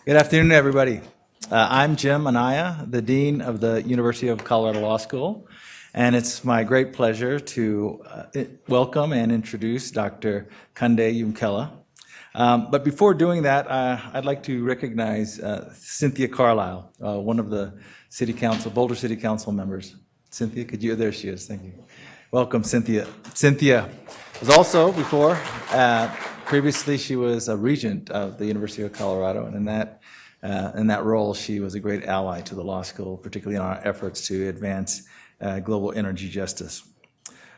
Good afternoon, everybody. I'm Jim Anaya, the Dean of the University of Colorado Law School, and it's my great pleasure to welcome and introduce Dr. Kandeh Yumkella. But before doing that, I'd like to recognize Cynthia Carlisle, one of the Boulder City Council members. Cynthia, there she is, thank you. Welcome, Cynthia. Cynthia was also previously she was a regent of the University of Colorado, and in that role, she was a great ally to the law school, particularly in our efforts to advance global energy justice.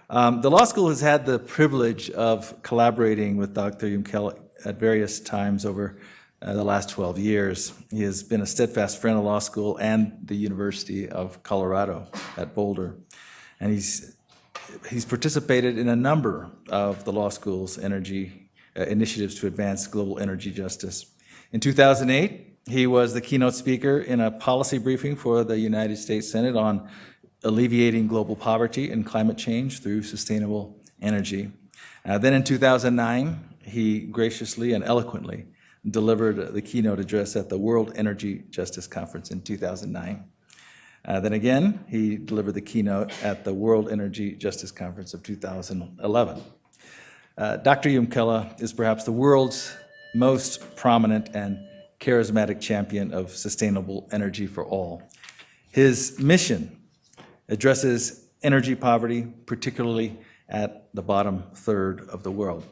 The law school has had the privilege of collaborating with Dr. Yumkella at various times over the last 12 years. He has been a steadfast friend of law school and the University of Colorado at Boulder, and he's participated in a number of the law school's energy initiatives to advance global energy justice. In 2008, he was the keynote speaker in a policy briefing for the United States Senate on alleviating global poverty and climate change through sustainable energy. Then in 2009, he graciously and eloquently delivered the keynote address at the World Energy Justice Conference in 2009. Then again, he delivered the keynote at the World Energy Justice Conference of 2011. Dr. Yumkella is perhaps the world's most prominent and charismatic champion of sustainable energy for all. His mission addresses energy poverty, particularly at the bottom third of the world.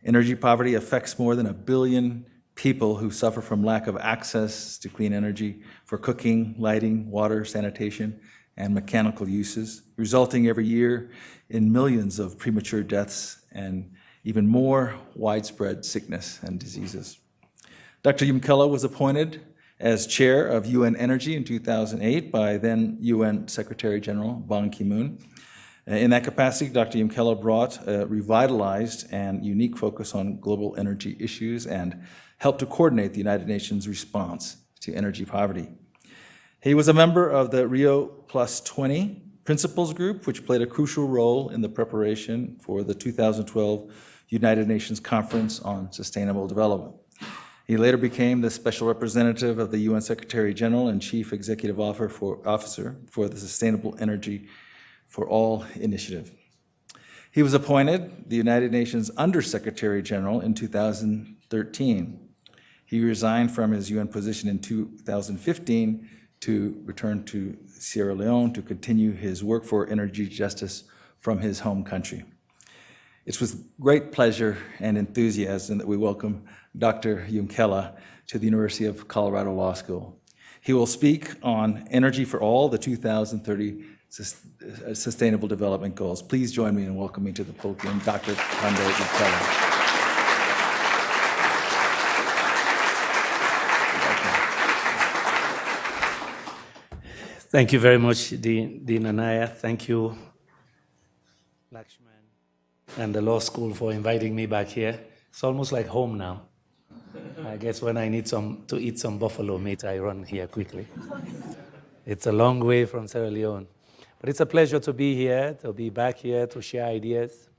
Energy poverty affects more than 1 billion people who suffer from lack of access to clean energy for cooking, lighting, water, sanitation, and mechanical uses, resulting every year in millions of premature deaths and even more widespread sickness and diseases. Dr. Yumkella was appointed as chair of UN Energy in 2008 by then UN Secretary General Ban Ki-moon. In that capacity, Dr. Yumkella brought a revitalized and unique focus on global energy issues and helped to coordinate the United Nations response to energy poverty. He was a member of the Rio Plus 20 Principles Group, which played a crucial role in the preparation for the 2012 United Nations Conference on Sustainable Development. He later became the Special Representative of the UN Secretary General and Chief Executive Officer for the Sustainable Energy for All initiative. He was appointed the United Nations Under-Secretary General in 2013. He resigned from his UN position in 2015 to return to Sierra Leone to continue his work for energy justice from his home country. It's with great pleasure and enthusiasm that we welcome Dr. Yumkella to the University of Colorado Law School. He will speak on Energy for All, the 2030 Sustainable Development Goals. Please join me in welcoming to the podium Dr. Kandeh Yumkella. Thank you very much, Dean Anaya. Thank you, Lakshman, and the law school for inviting me back here. It's almost like home now. I guess when I need to eat some buffalo meat, I run here quickly. It's a long way from Sierra Leone. But it's a pleasure to be here, to be back here, to share ideas.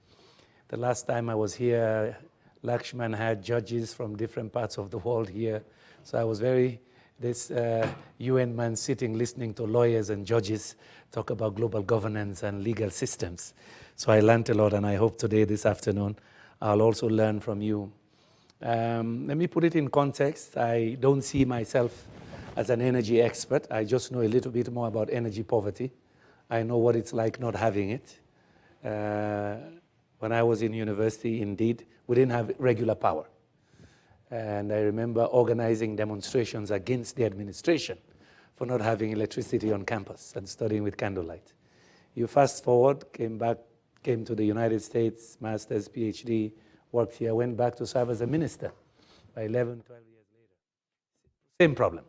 The last time I was here, Lakshman had judges from different parts of the world here. So I was this UN man sitting listening to lawyers and judges talk about global governance and legal systems. So I learned a lot, and I hope today, this afternoon, I'll also learn from you. Let me put it in context. I don't see myself as an energy expert. I just know a little bit more about energy poverty. I know what it's like not having it. When I was in university, indeed, we didn't have regular power. And I remember organizing demonstrations against the administration for not having electricity on campus and studying with candlelight. You fast forward, came to the United States, master's, PhD, worked here, went back to serve as a minister by 11, 12 years later. Same problem.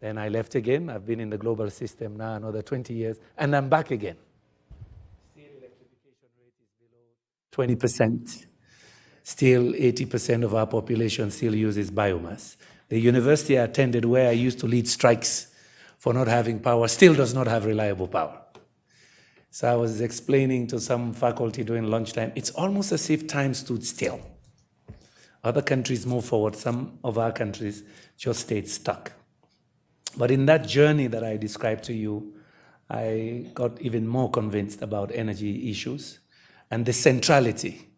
Then I left again. I've been in the global system now another 20 years, and I'm back again. Still, electrification rate is below 20%. Still, 80% of our population still uses biomass. The university I attended, where I used to lead strikes for not having power, still does not have reliable power. So I was explaining to some faculty during lunchtime, it's almost as if time stood still. Other countries move forward. Some of our countries just stayed stuck. But in that journey that I described to you, I got even more convinced about energy issues and the centrality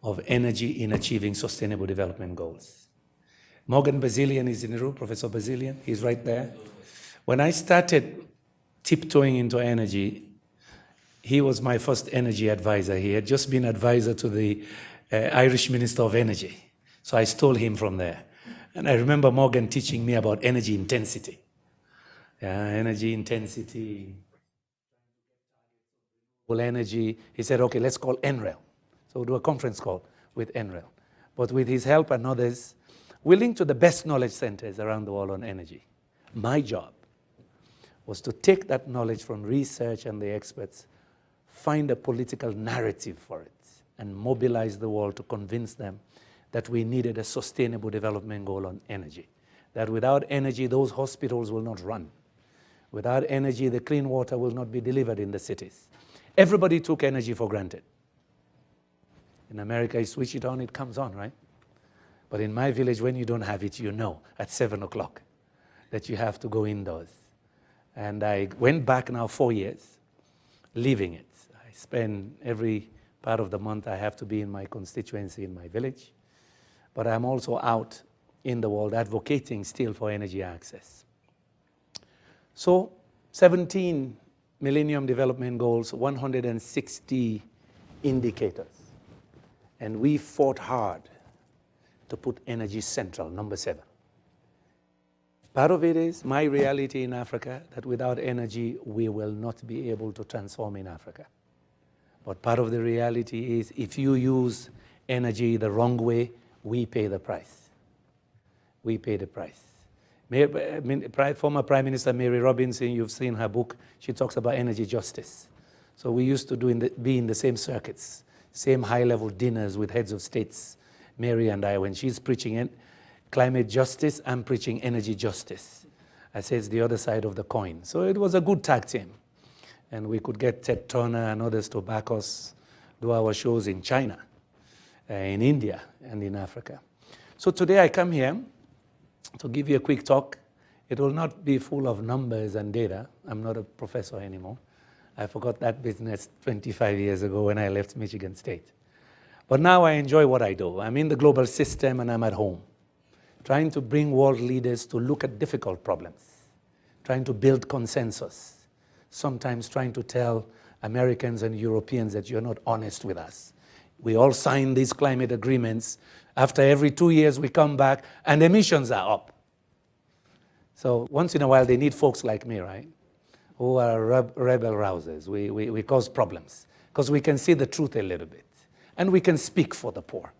of energy in achieving sustainable development goals. Morgan Bazilian is in the room, Professor Bazilian, he's right there. When I started tiptoeing into energy, he was my first energy advisor. He had just been advisor to the Irish Minister of Energy. So I stole him from there. And I remember Morgan teaching me about energy intensity. Energy intensity, energy. He said, okay, let's call NREL. So we'll do a conference call with NREL. But with his help and others, we linked to the best knowledge centers around the world on energy. My job was to take that knowledge from research and the experts, find a political narrative for it, and mobilize the world to convince them that we needed a sustainable development goal on energy. That without energy, those hospitals will not run. Without energy, the clean water will not be delivered in the cities. Everybody took energy for granted. In America, you switch it on, it comes on, right? But in my village, when you don't have it, you know at 7 o'clock that you have to go indoors. And I went back now 4 years, leaving it. I spend every part of the month I have to be in my constituency, in my village. But I'm also out in the world advocating still for energy access. So 17 Millennium Development Goals, 160 indicators. And we fought hard to put energy central, number 7. Part of it is my reality in Africa, that without energy, we will not be able to transform in Africa. But part of the reality is if you use energy the wrong way, we pay the price. We pay the price. Former Prime Minister Mary Robinson, you've seen her book, she talks about energy justice. So we used to be in the same circuits, same high-level dinners with heads of states, Mary and I. When she's preaching climate justice, I'm preaching energy justice. I say it's the other side of the coin. So it was a good tag team. And we could get Ted Turner and others to back us, do our shows in China, in India, and in Africa. So today I come here to give you a quick talk. It will not be full of numbers and data. I'm not a professor anymore. I forgot that business 25 years ago when I left Michigan State. But now I enjoy what I do. I'm in the global system and I'm at home, trying to bring world leaders to look at difficult problems, trying to build consensus, sometimes trying to tell Americans and Europeans that you're not honest with us. We all sign these climate agreements. After every 2 years, we come back, and emissions are up. So once in a while, they need folks like me, right, who are rebel rousers. We cause problems because we can see the truth a little bit, and we can speak for the poor.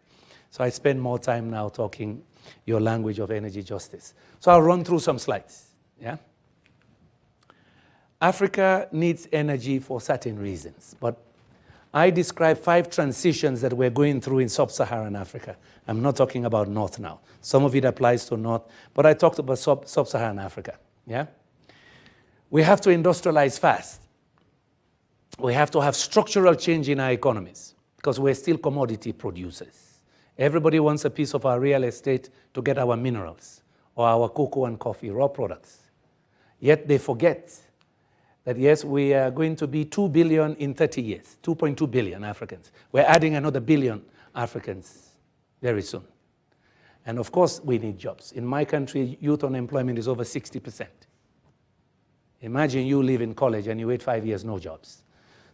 So I spend more time now talking your language of energy justice. So I'll run through some slides. Yeah. Africa needs energy for certain reasons, but I describe 5 transitions that we're going through in Sub-Saharan Africa. I'm not talking about North now. Some of it applies to North, but I talked about Sub-Saharan Africa. Yeah? We have to industrialize fast. We have to have structural change in our economies because we're still commodity producers. Everybody wants a piece of our real estate to get our minerals or our cocoa and coffee, raw products. Yet they forget that yes, we are going to be 2 billion in 30 years, 2.2 billion Africans. We're adding another billion Africans very soon. And of course, we need jobs. In my country, youth unemployment is over 60%. Imagine you live in college and you wait 5 years, no jobs.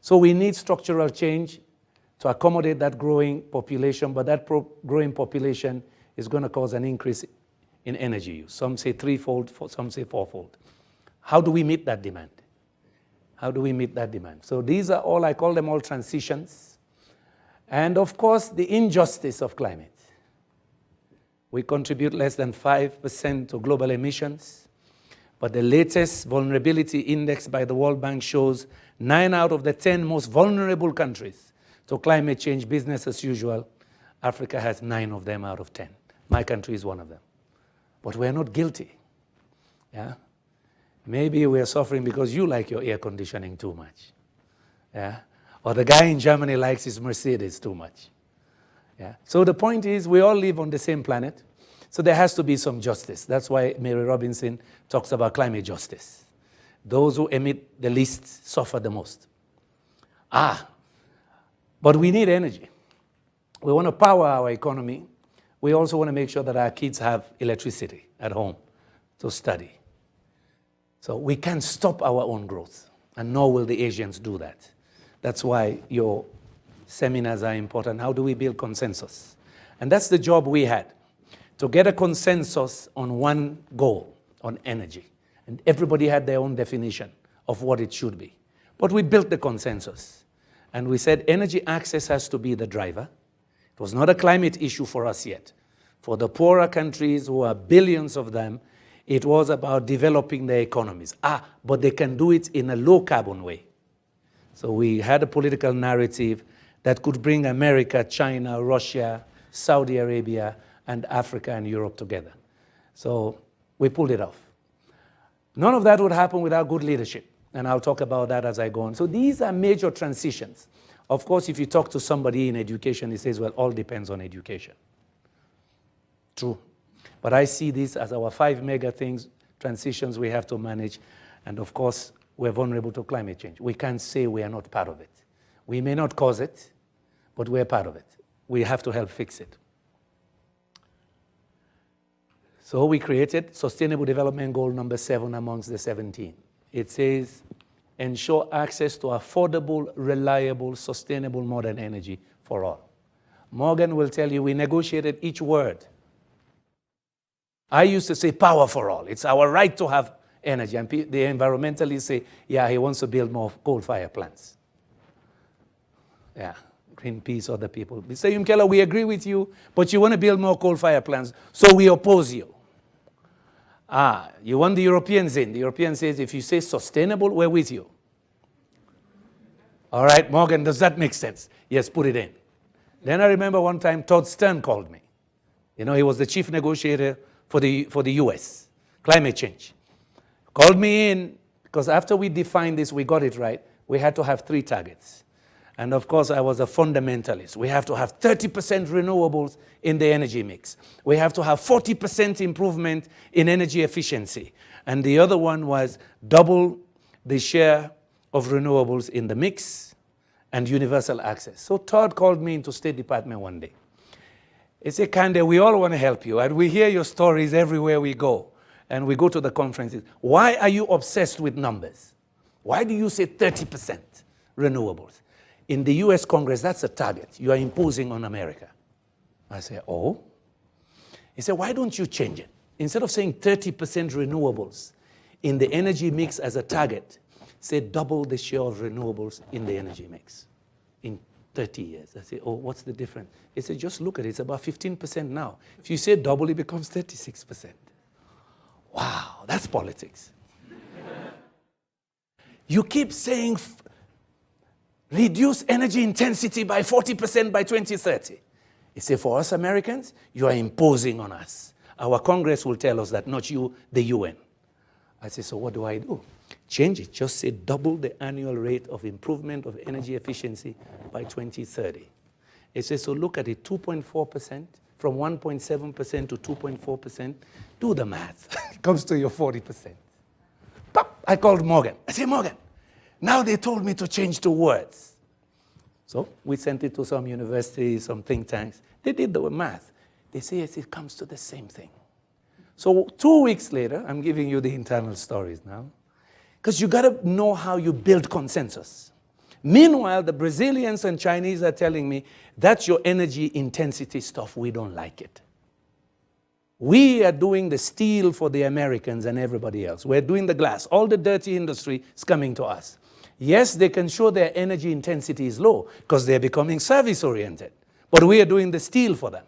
So we need structural change to accommodate that growing population, but that growing population is going to cause an increase in energy use. Some say threefold, some say fourfold. How do we meet that demand? How do we meet that demand? So these are all, I call them all transitions. And of course, the injustice of climate. We contribute less than 5% to global emissions, but the latest vulnerability index by the World Bank shows 9 out of the 10 most vulnerable countries to climate change, business as usual. Africa has 9 of them out of 10. My country is one of them. But we're not guilty. Yeah? Maybe we're suffering because you like your air conditioning too much. Yeah? Or the guy in Germany likes his Mercedes too much. Yeah. So the point is, we all live on the same planet, so there has to be some justice. That's why Mary Robinson talks about climate justice. Those who emit the least suffer the most. But we need energy. We want to power our economy. We also want to make sure that our kids have electricity at home to study. So we can't stop our own growth, and nor will the Asians do that. That's why your seminars are important. How do we build consensus? And that's the job we had, to get a consensus on one goal, on energy. And everybody had their own definition of what it should be. But we built the consensus. And we said energy access has to be the driver. It was not a climate issue for us yet. For the poorer countries, who are billions of them, it was about developing their economies. But they can do it in a low-carbon way. So we had a political narrative that could bring America, China, Russia, Saudi Arabia, and Africa and Europe together. So we pulled it off. None of that would happen without good leadership, and I'll talk about that as I go on. So these are major transitions. Of course, if you talk to somebody in education, he says, well, all depends on education. True. But I see this as our 5 mega things, transitions we have to manage, and of course, we're vulnerable to climate change. We can't say we are not part of it. We may not cause it, but we're part of it. We have to help fix it. So we created Sustainable Development Goal number 7 amongst the 17. It says, ensure access to affordable, reliable, sustainable modern energy for all. Morgan will tell you we negotiated each word. I used to say power for all. It's our right to have energy. And the environmentalists say, yeah, he wants to build more coal-fired plants. Yeah, Greenpeace, other people. Mr. Yumkella, we agree with you, but you want to build more coal-fired plants, so we oppose you. You want the Europeans in. The European says, if you say sustainable, we're with you. All right, Morgan, does that make sense? Yes, put it in. Then I remember one time Todd Stern called me. You know, he was the chief negotiator for the US, climate change. Called me in, because after we defined this, we got it right, we had to have 3 targets. And of course, I was a fundamentalist. We have to have 30% renewables in the energy mix. We have to have 40% improvement in energy efficiency. And the other one was double the share of renewables in the mix and universal access. So Todd called me into State Department one day. He said, Kandeh, we all want to help you, and we hear your stories everywhere we go. And we go to the conferences. Why are you obsessed with numbers? Why do you say 30% renewables? In the US Congress, that's a target you are imposing on America. I say, oh? He said, why don't you change it? Instead of saying 30% renewables in the energy mix as a target, say double the share of renewables in the energy mix in 30 years. I say, oh, what's the difference? He said, just look at it. It's about 15% now. If you say double, it becomes 36%. Wow, that's politics. You keep saying reduce energy intensity by 40% by 2030. He said, for us Americans, you are imposing on us. Our Congress will tell us that, not you, the UN. I said, so what do I do? Change it. Just say double the annual rate of improvement of energy efficiency by 2030. He said, so look at it, 2.4%, from 1.7% to 2.4%. Do the math. It comes to your 40%. Pop! I called Morgan. I said, Morgan, now they told me to change 2 words. So we sent it to some universities, some think tanks. They did the math. They say, yes, it comes to the same thing. So 2 weeks later, I'm giving you the internal stories now, because you got to know how you build consensus. Meanwhile, the Brazilians and Chinese are telling me, that's your energy intensity stuff. We don't like it. We are doing the steel for the Americans and everybody else. We're doing the glass. All the dirty industry is coming to us. Yes, they can show their energy intensity is low because they're becoming service-oriented. But we are doing the steel for them.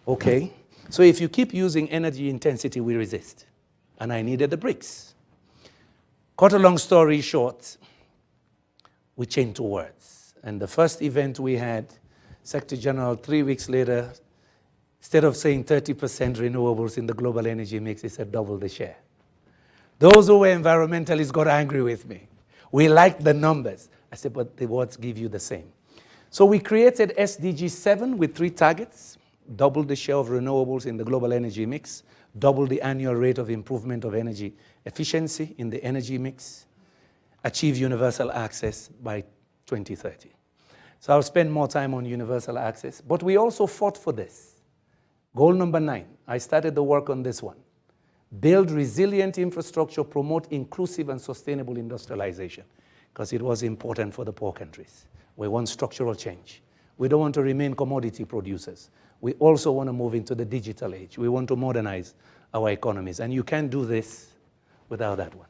Okay? So if you keep using energy intensity, we resist. And I needed the bricks. Cut a long story short, we changed 2 words. And the first event we had, Secretary General, 3 weeks later, instead of saying 30% renewables in the global energy mix, he said double the share. Those who were environmentalists got angry with me. We liked the numbers. I said, but the words give you the same. So we created SDG 7 with 3 targets: double the share of renewables in the global energy mix, double the annual rate of improvement of energy efficiency in the energy mix, achieve universal access by 2030. So I'll spend more time on universal access, but we also fought for this. Goal number 9, I started the work on this one. Build resilient infrastructure, promote inclusive and sustainable industrialization, because it was important for the poor countries. We want structural change. We don't want to remain commodity producers. We also want to move into the digital age. We want to modernize our economies, and you can't do this without that one.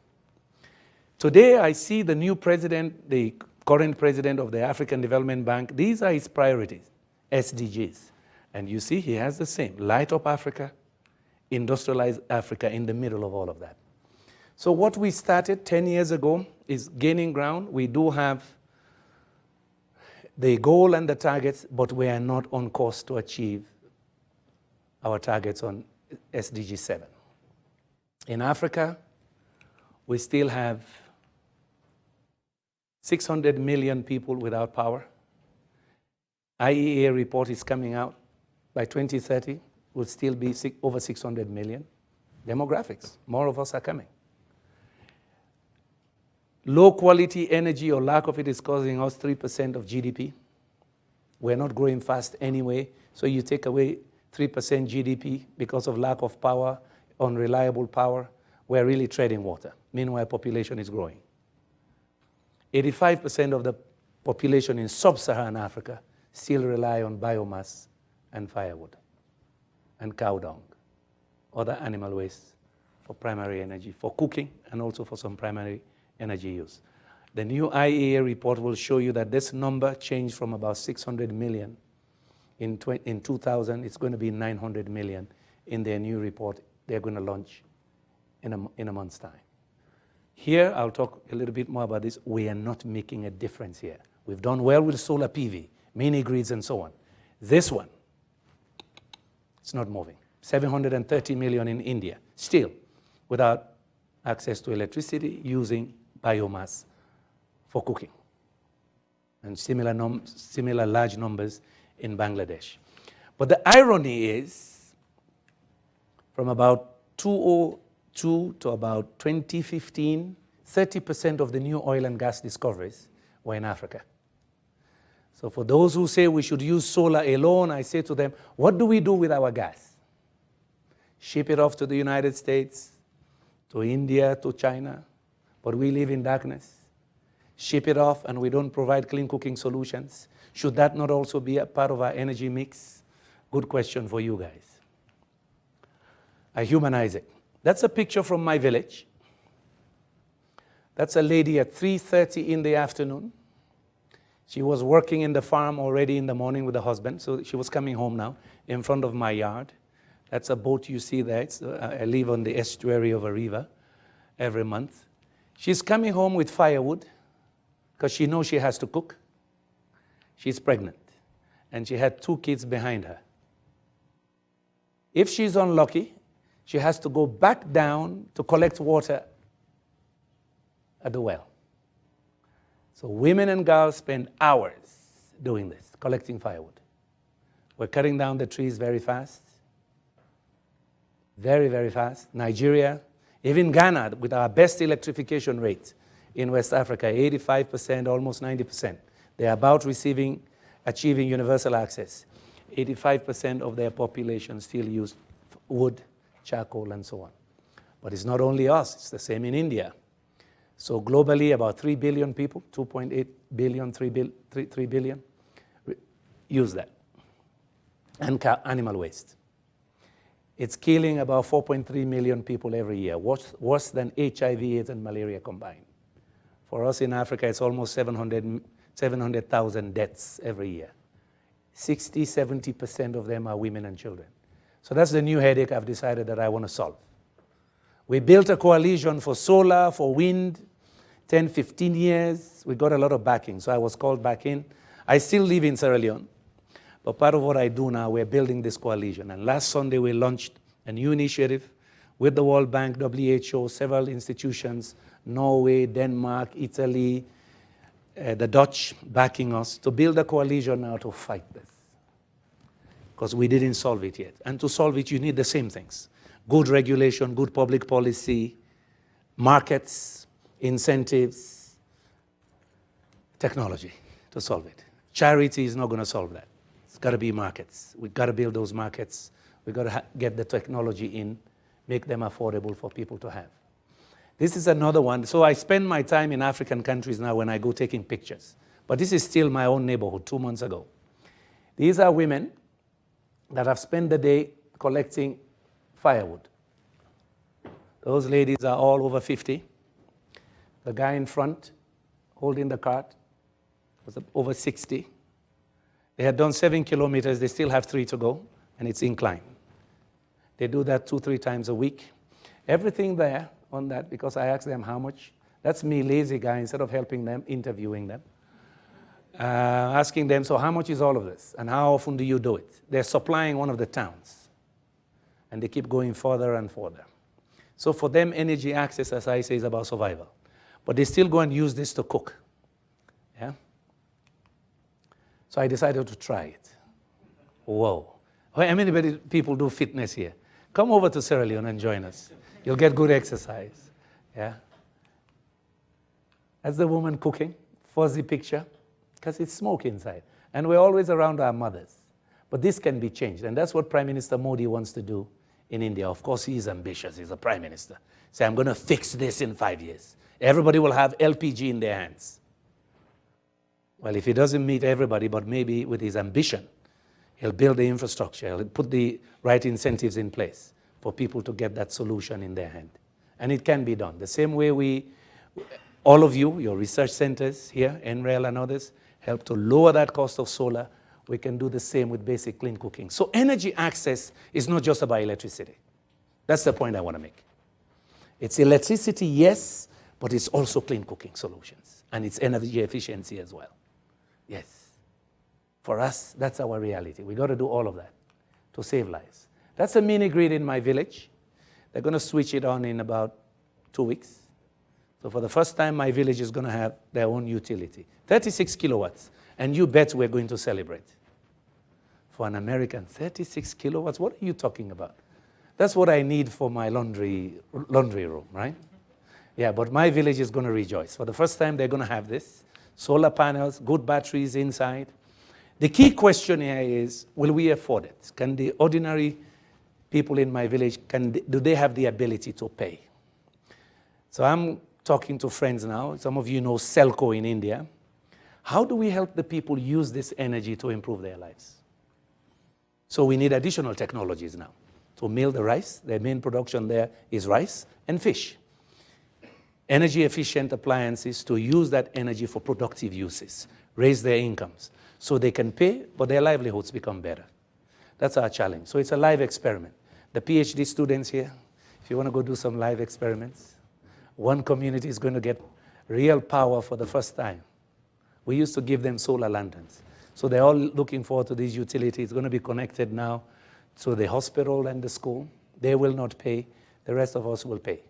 Today, I see the new president, the current president of the African Development Bank. These are his priorities, SDGs. And you see he has the same: light up Africa, industrialize Africa in the middle of all of that. So what we started 10 years ago is gaining ground. We do have the goal and the targets, but we are not on course to achieve our targets on SDG 7. In Africa, we still have 600 million people without power. IEA report is coming out. By 2030, will still be over 600 million. Demographics, more of us are coming. Low quality energy or lack of it is causing us 3% of GDP. We're not growing fast anyway, so you take away 3% GDP because of lack of power, unreliable power, we're really treading water. Meanwhile, population is growing. 85% of the population in sub-Saharan Africa still rely on biomass and firewood and cow dung, other animal waste for primary energy, for cooking, and also for some primary energy use. The new IEA report will show you that this number changed from about 600 million in 2000. It's going to be 900 million in their new report they're going to launch in a month's time. Here, I'll talk a little bit more about this. We are not making a difference here. We've done well with solar PV, mini grids, and so on. This one, it's not moving. 730 million in India, still without access to electricity, using biomass for cooking. And similar large numbers in Bangladesh. But the irony is, from about 2002 to about 2015, 30% of the new oil and gas discoveries were in Africa. So for those who say we should use solar alone, I say to them, what do we do with our gas? Ship it off to the United States, to India, to China, but we live in darkness. Ship it off and we don't provide clean cooking solutions. Should that not also be a part of our energy mix? Good question for you guys. I humanize it. That's a picture from my village. That's a lady at 3:30 in the afternoon. She was working in the farm already in the morning with the husband, so she was coming home now in front of my yard. That's a boat you see there. I live on the estuary of a river every month. She's coming home with firewood because she knows she has to cook. She's pregnant, and she had 2 kids behind her. If she's unlucky, she has to go back down to collect water at the well. So women and girls spend hours doing this, collecting firewood. We're cutting down the trees very fast. Very, very fast. Nigeria, even Ghana, with our best electrification rate in West Africa, 85%, almost 90%. They're about achieving universal access. 85% of their population still use wood, charcoal, and so on. But it's not only us, it's the same in India. So globally, about 3 billion people, 2.8 billion, 3 billion, use that. And animal waste. It's killing about 4.3 million people every year, worse than HIV, AIDS, and malaria combined. For us in Africa, it's almost 700,000 deaths every year. 60–70% of them are women and children. So that's the new headache I've decided that I want to solve. We built a coalition for solar, for wind, 10, 15 years. We got a lot of backing, so I was called back in. I still live in Sierra Leone, but part of what I do now, we're building this coalition. And last Sunday, we launched a new initiative with the World Bank, WHO, several institutions, Norway, Denmark, Italy, the Dutch backing us to build a coalition now to fight this. Because we didn't solve it yet. And to solve it, you need the same things. Good regulation, good public policy, markets, incentives, technology to solve it. Charity is not going to solve that. It's got to be markets. We've got to build those markets. We've got to get the technology in, make them affordable for people to have. This is another one. So I spend my time in African countries now when I go taking pictures. But this is still my own neighborhood 2 months ago. These are women that have spent the day collecting firewood. Those ladies are all over 50. The guy in front holding the cart was over 60. They had done 7 kilometers. They still have 3 to go, and it's incline. They do that 2-3 times a week. Everything there on that, because I asked them how much. That's me, lazy guy, instead of helping them, interviewing them. Asking them, so how much is all of this? And how often do you do it? They're supplying one of the towns. And they keep going further and further. So for them, energy access, as I say, is about survival. But they still go and use this to cook. Yeah? So I decided to try it. Whoa. How many people do fitness here? Come over to Sierra Leone and join us. You'll get good exercise. Yeah? That's the woman cooking. Fuzzy picture. Because it's smoke inside. And we're always around our mothers. But this can be changed. And that's what Prime Minister Modi wants to do in India. Of course, he's ambitious. He's a prime minister. Say, I'm going to fix this in 5 years. Everybody will have LPG in their hands. Well, if he doesn't meet everybody, but maybe with his ambition, he'll build the infrastructure. He'll put the right incentives in place for people to get that solution in their hand. And it can be done. The same way all of you, your research centers here, NREL and others, help to lower that cost of solar. We can do the same with basic clean cooking. So energy access is not just about electricity. That's the point I want to make. It's electricity, yes, but it's also clean cooking solutions. And it's energy efficiency as well. Yes. For us, that's our reality. We've got to do all of that to save lives. That's a mini grid in my village. They're going to switch it on in about 2 weeks. So for the first time, my village is going to have their own utility. 36 kilowatts. And you bet we're going to celebrate. For an American, 36 kilowatts? What are you talking about? That's what I need for my laundry room, right? Yeah, but my village is going to rejoice. For the first time, they're going to have this. Solar panels, good batteries inside. The key question here is, will we afford it? Can the ordinary people in my village, do they have the ability to pay? So I'm talking to friends now. Some of you know Selco in India. How do we help the people use this energy to improve their lives? So we need additional technologies now to mill the rice. Their main production there is rice and fish. Energy efficient appliances to use that energy for productive uses, raise their incomes so they can pay, but their livelihoods become better. That's our challenge. So it's a live experiment. The PhD students here, if you want to go do some live experiments, one community is going to get real power for the first time. We used to give them solar lanterns. So they're all looking forward to these utilities. It's going to be connected now to the hospital and the school. They will not pay. The rest of us will pay.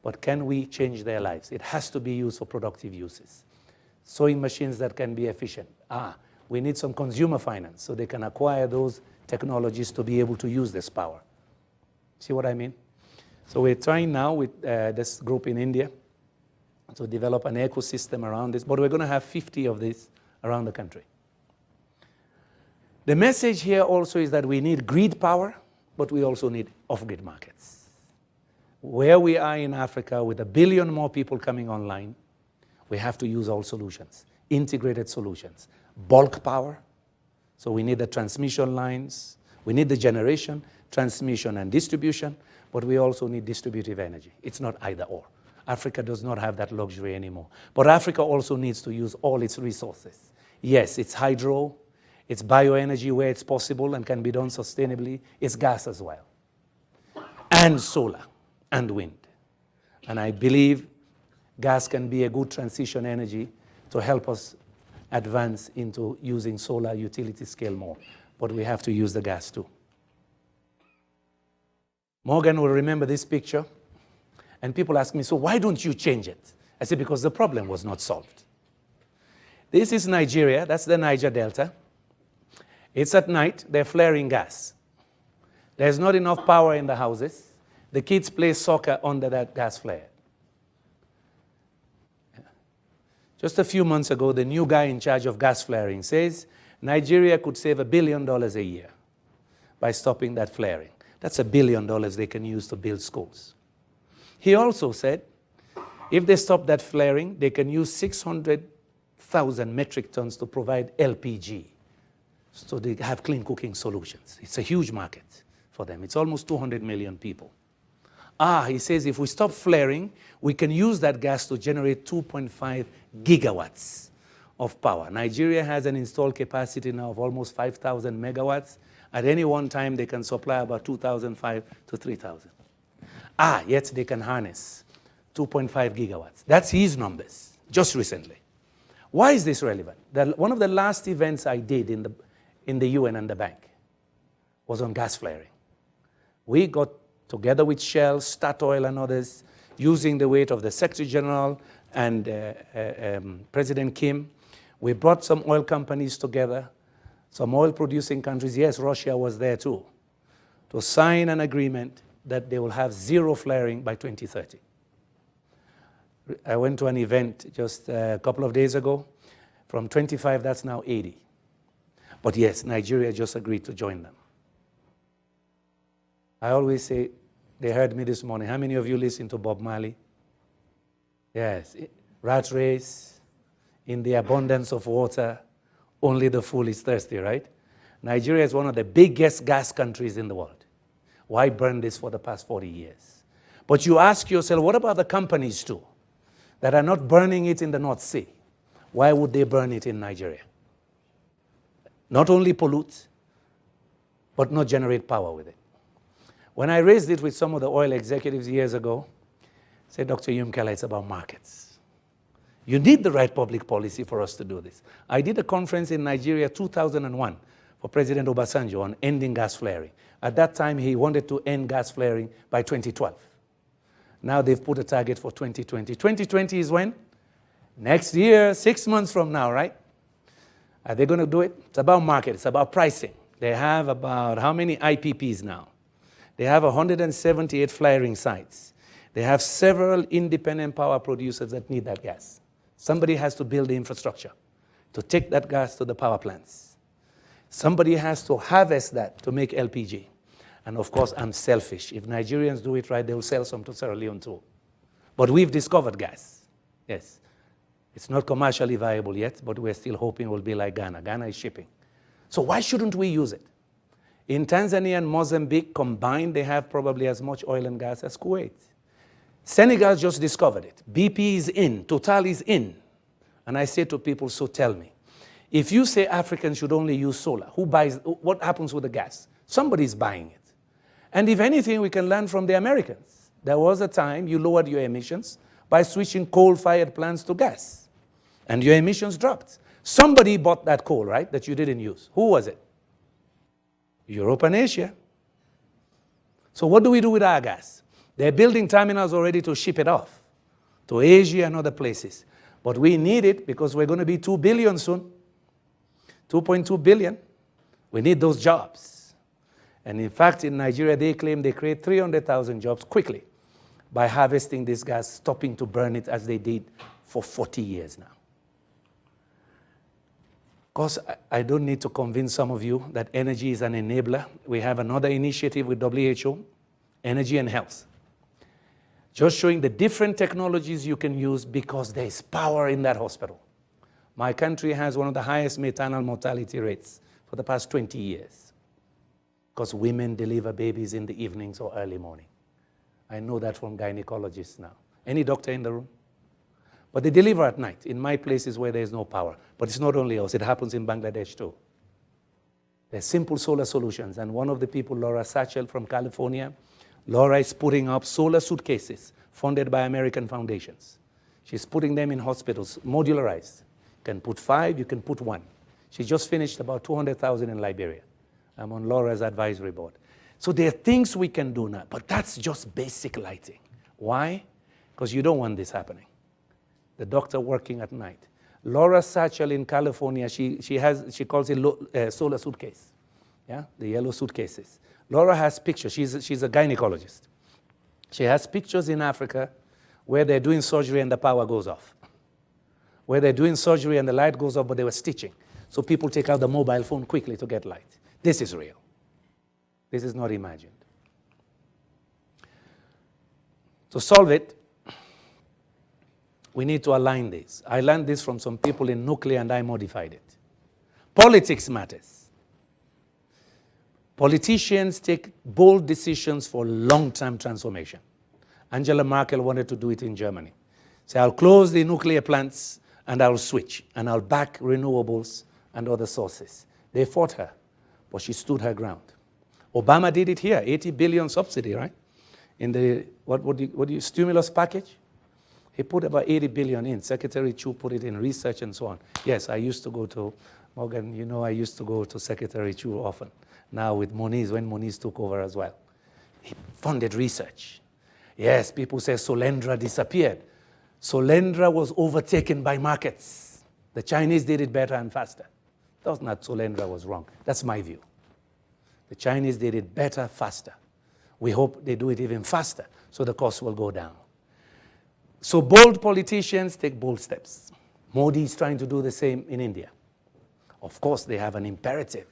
But can we change their lives? It has to be used for productive uses. Sewing machines that can be efficient. We need some consumer finance so they can acquire those technologies to be able to use this power. See what I mean? So we're trying now with this group in India to develop an ecosystem around this, but we're going to have 50 of these around the country. The message here also is that we need grid power, but we also need off-grid markets. Where we are in Africa, with 1 billion more people coming online, we have to use all solutions, integrated solutions. Bulk power, so we need the transmission lines, we need the generation, transmission, and distribution, but we also need distributive energy. It's not either or. Africa does not have that luxury anymore. But Africa also needs to use all its resources. Yes, it's hydro, it's bioenergy where it's possible and can be done sustainably. It's gas as well, and solar, and wind. And I believe gas can be a good transition energy to help us advance into using solar utility scale more. But we have to use the gas too. Morgan will remember this picture. And people ask me, so why don't you change it? I say, because the problem was not solved. This is Nigeria. That's the Niger Delta. It's at night. They're flaring gas. There's not enough power in the houses. The kids play soccer under that gas flare. Just a few months ago, the new guy in charge of gas flaring says Nigeria could save $1 billion a year by stopping that flaring. That's $1 billion they can use to build schools. He also said if they stop that flaring, they can use 600,000 metric tons to provide LPG. So they have clean cooking solutions. It's a huge market for them. It's almost 200 million people. He says if we stop flaring, we can use that gas to generate 2.5 gigawatts of power. Nigeria has an installed capacity now of almost 5,000 megawatts. At any one time, they can supply about 2,500 to 3,000. Yet they can harness 2.5 gigawatts. That's his numbers, just recently. Why is this relevant? One of the last events I did in the UN and the bank was on gas flaring. We got together with Shell, Statoil, and others, using the weight of the Secretary General and President Kim. We brought some oil companies together, some oil-producing countries. Yes, Russia was there too, to sign an agreement that they will have zero flaring by 2030. I went to an event just a couple of days ago. From 25, that's now 80. But yes, Nigeria just agreed to join them. I always say, they heard me this morning. How many of you listen to Bob Marley? Yes. Rat race, in the abundance of water, only the fool is thirsty, right? Nigeria is one of the biggest gas countries in the world. Why burn this for the past 40 years? But you ask yourself, what about the companies too, that are not burning it in the North Sea? Why would they burn it in Nigeria? Not only pollute, but not generate power with it. When I raised it with some of the oil executives years ago, I said, Dr. Yumkella, it's about markets. You need the right public policy for us to do this. I did a conference in Nigeria 2001 for President Obasanjo on ending gas flaring. At that time, he wanted to end gas flaring by 2012. Now they've put a target for 2020. 2020 is when? Next year, 6 months from now, right? Are they going to do it? It's about market. It's about pricing. They have about how many IPPs now? They have 178 flaring sites. They have several independent power producers that need that gas. Somebody has to build the infrastructure to take that gas to the power plants. Somebody has to harvest that to make LPG. And of course, I'm selfish. If Nigerians do it right, they will sell some to Sierra Leone too. But we've discovered gas. Yes. It's not commercially viable yet, but we're still hoping it will be like Ghana. Ghana is shipping. So why shouldn't we use it? In Tanzania and Mozambique combined, they have probably as much oil and gas as Kuwait. Senegal just discovered it. BP is in. Total is in. And I say to people, so tell me, if you say Africans should only use solar, who buys, what happens with the gas? Somebody's buying it. And if anything, we can learn from the Americans. There was a time you lowered your emissions by switching coal-fired plants to gas. And your emissions dropped. Somebody bought that coal, right, that you didn't use. Who was it? Europe and Asia. So what do we do with our gas? They're building terminals already to ship it off to Asia and other places. But we need it because we're going to be 2 billion soon. 2.2 billion. We need those jobs. And in fact, in Nigeria, they claim they create 300,000 jobs quickly by harvesting this gas, stopping to burn it as they did for 40 years now. Of course, I don't need to convince some of you that energy is an enabler. We have another initiative with WHO, Energy and Health. Just showing the different technologies you can use because there is power in that hospital. My country has one of the highest maternal mortality rates for the past 20 years because women deliver babies in the evenings or early morning. I know that from gynecologists now. Any doctor in the room? But they deliver at night in my places where there is no power. But it's not only us, it happens in Bangladesh too. There's simple solar solutions. And one of the people, Laura Satchel from California, Laura is putting up solar suitcases funded by American foundations. She's putting them in hospitals, modularized. You can put 5, you can put 1. She just finished about 200,000 in Liberia. I'm on Laura's advisory board. So there are things we can do now, but that's just basic lighting. Why? Because you don't want this happening. The doctor working at night. Laura Satchel in California, she calls it solar suitcase, yeah, the yellow suitcases. Laura has pictures. She's a gynecologist. She has pictures in Africa where they're doing surgery and the power goes off, where they're doing surgery and the light goes off, but they were stitching. So people take out the mobile phone quickly to get light. This is real. This is not imagined. To solve it, we need to align this. I learned this from some people in nuclear and I modified it. Politics matters. Politicians take bold decisions for long-term transformation. Angela Merkel wanted to do it in Germany. Say, I'll close the nuclear plants and I'll switch and I'll back renewables and other sources. They fought her, but she stood her ground. Obama did it here, 80 billion subsidy, right? In the, stimulus package? He put about 80 billion in. Secretary Chu put it in research and so on. Yes, I used to go to, Morgan, you know I used to go to Secretary Chu often. Now with Moniz, when Moniz took over as well. He funded research. Yes, people say Solendra disappeared. Solendra was overtaken by markets. The Chinese did it better and faster. That's not Solendra was wrong. That's my view. The Chinese did it better, faster. We hope they do it even faster, so the cost will go down. So bold politicians take bold steps. Modi is trying to do the same in India. Of course, they have an imperative.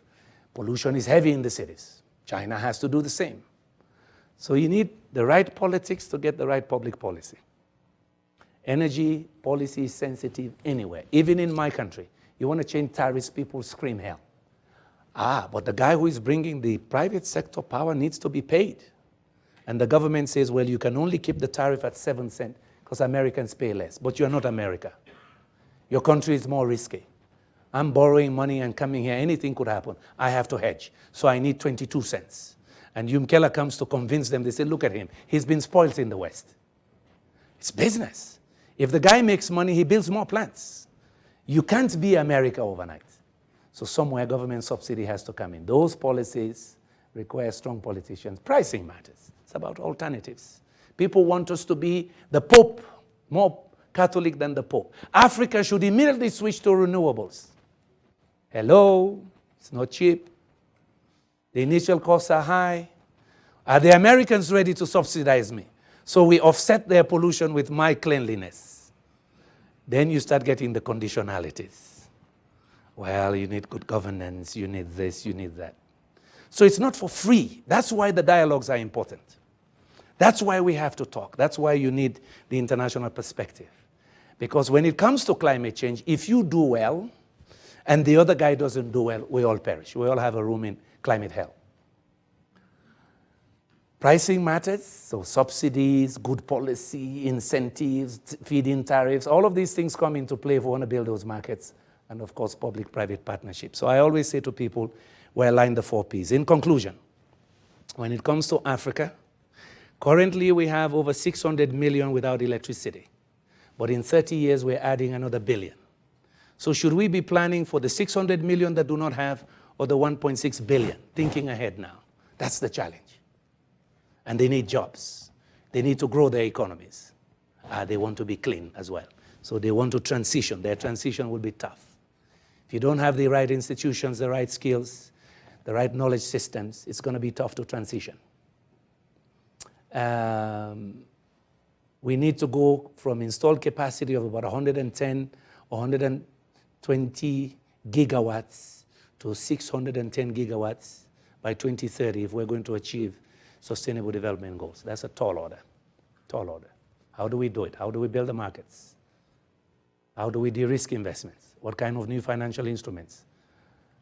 Pollution is heavy in the cities. China has to do the same. So you need the right politics to get the right public policy. Energy policy is sensitive anywhere, even in my country. You want to change tariffs, people scream hell. But the guy who is bringing the private sector power needs to be paid. And the government says, well, you can only keep the tariff at 7 cents because Americans pay less. But you're not America. Your country is more risky. I'm borrowing money and coming here. Anything could happen. I have to hedge. So I need 22 cents. And Yumkella comes to convince them. They say, look at him. He's been spoiled in the West. It's business. If the guy makes money, he builds more plants. You can't be America overnight. So somewhere government subsidy has to come in. Those policies require strong politicians. Pricing matters. It's about alternatives. People want us to be the Pope, more Catholic than the Pope. Africa should immediately switch to renewables. Hello? It's not cheap. The initial costs are high. Are the Americans ready to subsidize me? So we offset their pollution with my cleanliness. Then you start getting the conditionalities. Well, you need good governance, you need this, you need that. So it's not for free. That's why the dialogues are important. That's why we have to talk. That's why you need the international perspective. Because when it comes to climate change, if you do well and the other guy doesn't do well, we all perish. We all have a room in climate hell. Pricing matters, so subsidies, good policy, incentives, feed-in tariffs, all of these things come into play if we want to build those markets, and of course, public-private partnerships. So I always say to people, we align the 4 Ps. In conclusion, when it comes to Africa, currently we have over 600 million without electricity. But in 30 years, we're adding another billion. So should we be planning for the 600 million that do not have, or the 1.6 billion, thinking ahead now? That's the challenge. And they need jobs. They need to grow their economies. They want to be clean as well. So they want to transition. Their transition will be tough. If you don't have the right institutions, the right skills, the right knowledge systems, it's going to be tough to transition. We need to go from installed capacity of about 110 or 120 gigawatts to 610 gigawatts by 2030 if we're going to achieve Sustainable Development Goals. That's a tall order, tall order. How do we do it? How do we build the markets? How do we de-risk investments? What kind of new financial instruments?